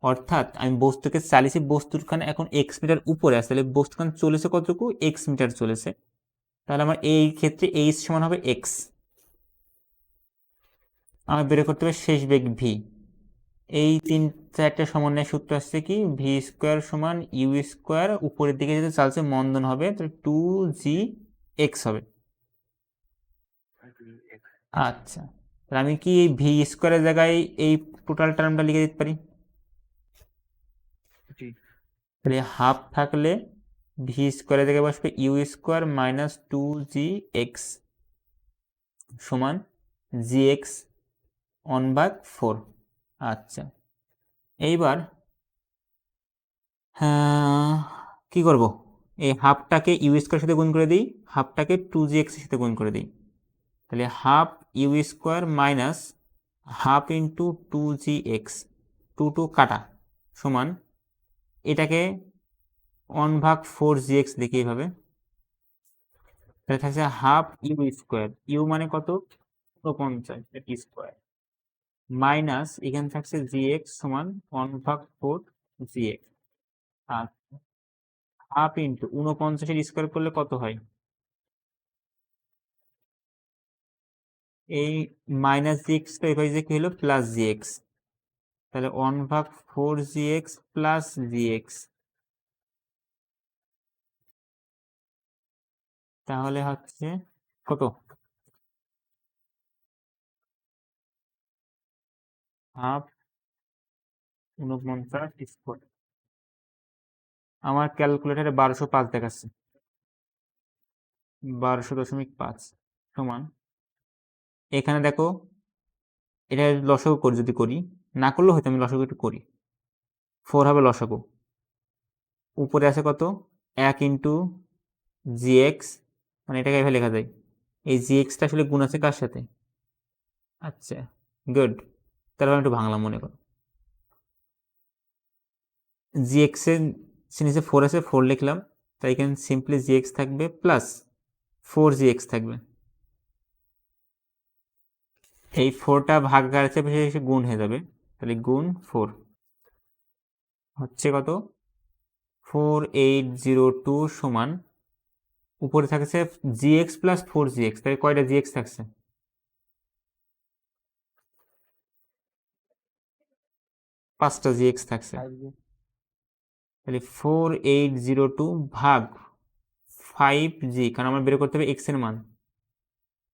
[SPEAKER 1] অর্থাৎ আমি বস্তুকে চালিয়েছি, বস্তুখান এখন এক্স মিটার উপরে আছে, তাহলে বস্তুখান চলেছে কতটুকু, এক্স মিটার চলেছে। তাহলে আমার এই ক্ষেত্রে এইচ সমান হবে এক্স। আমার বের করতে হবে শেষ বেগ ভি। এই চারটা সমন্বয় সূত্র আসছে কি, ভি স্কোয়ার সমান ইউ স্কোয়ার, উপরের দিকে যেতে চালছে মন্দন হবে, তাহলে 2gx হবে। আচ্ছা, তাহলে আমি কি এই ভি স্কোয়ারের জায়গায় এই টোটাল টার্মটা লিখে দিতে পারি? তাহলে হাফ থাকলে ভি স্কোয়ারের জায়গায় বসবে ইউ স্কোয়ার মাইনাস 2gx সমান gx 1/4। আচ্ছা, এইবার কি করব, এই হাফটাকে ইউ স্কোয়ারের সাথে গুণ করে দিই, হাফটাকে 2gx এর সাথে গুণ করে দিই। তাহলে half U square minus half into 2gx, 2 কাটা, সমান এটাকে 1/4gx লিখি এইভাবে। তাহলে থাকছে হাফ ইউ স্কোয়ার, ইউ মানে কত 49 স্কোয়ার, মাইনাস এখানে থাকছে gx সমান 1/4gx। আর হাফ ইন্টু 49 স্কোয়ার করলে কত হয়, এই মাইনাস জিএক্স তো এবার যে কি হলো প্লাস জিএক্স, তাহলে 1/4gx প্লাস জিএক্স, তাহলে হচ্ছে কত, হাফ 49 স্কোয়ার। আমার ক্যালকুলেটারে 1205 দেখাচ্ছে, 12.5 সমান, এখানে দেখো এটা লসাগু করি, যদি করি, না করলেও হয়তো আমি লসাগু একটু করি, 4 হবে লসাগু, উপরে আছে কত 1 ইন্টু জিএক্স, মানে এটাকে এভাবে লেখা যায়, এই জিএক্সটা আসলে গুণ আছে কার সাথে, আচ্ছা গুড, তারপর একটু ভাঙলাম মনে করো, জিএক্স এর নিচে 4 আছে, 4 লিখলাম, তাই এখানে সিম্পলি জিএক্স থাকবে প্লাস 4gx থাকবে, এই 4টা ভাগাকার আছে এসে গুণ হয়ে যাবে, তাহলে গুণ 4 হচ্ছে কত 4802 সমান, উপরে থাকছে gx প্লাস 4gx, তাই কয়টা gx থাকছে, 5টা gx থাকছে। তাহলে 4802 ভাগ 5g, কারণ আমরা বের করতে হবে x এর মান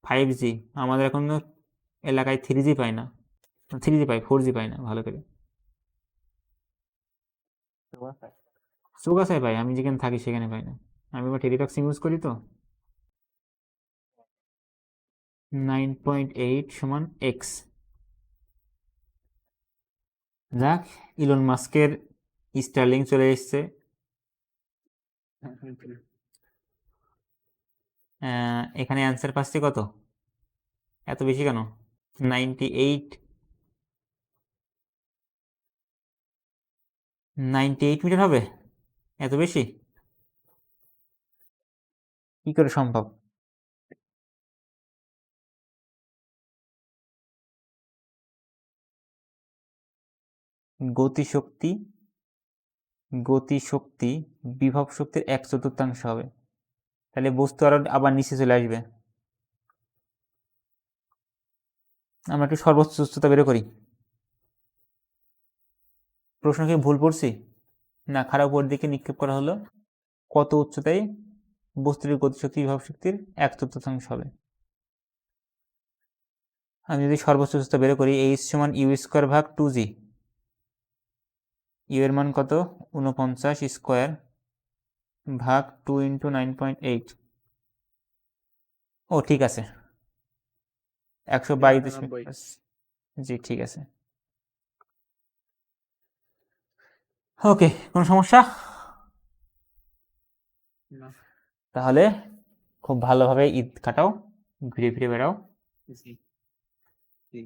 [SPEAKER 1] 5g, আমাদের এখন এলাকায় 3g পাই না, 3g পাই 4g পাই না ভালো করে, চৌগাছায় পাই, আমি যেখানে থাকি সেখানে পাই না, আমি এবার টেলিটক্স ইউজ করি তো। 9.8 সমান এক্স। যাক, ইলন মাস্কের স্টারলিং চলে এসছে, এখানে অ্যান্সার পাচ্ছি কত, এত বেশি কেন, 98 মিটার হবে, এত বেশি কি করে সম্ভব? গতিশক্তি বিভব শক্তির 1/4 হবে, তাহলে বস্তু আরো আবার নিচে চলে আসবে। আমরা একটু সর্বোচ্চ উচ্চতা বের করি, প্রশ্ন কি ভুল পড়ছি না, খারাপ উপর দিকে নিক্ষেপ করা হলো, কত উচ্চতায় বস্তুর গতিশক্তি বিভব শক্তির 1/4 হবে। আমি যদি সর্বোচ্চ উচ্চতা বের করি, এইচ সমান ইউ স্কোয়ার ভাগ 2g, ইউ এর মান কত 49 স্কোয়ার, ভাগ 2 ইন্টু 9.8। ও ঠিক আছে, 122
[SPEAKER 3] 98।
[SPEAKER 1] জি ঠিক আছে। ওকে, কোনো সমস্যা?
[SPEAKER 3] না।
[SPEAKER 1] তাহলে খুব ভালোভাবে ঈদ কাটাও, ঘুরে ফিরে বেড়াও।
[SPEAKER 3] জি জি।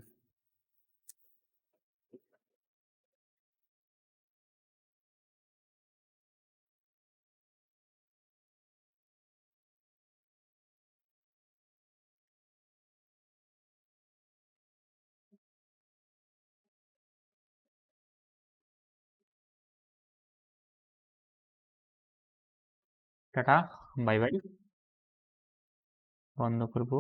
[SPEAKER 1] টাটা, বাই বাই, বন্ধ করবো।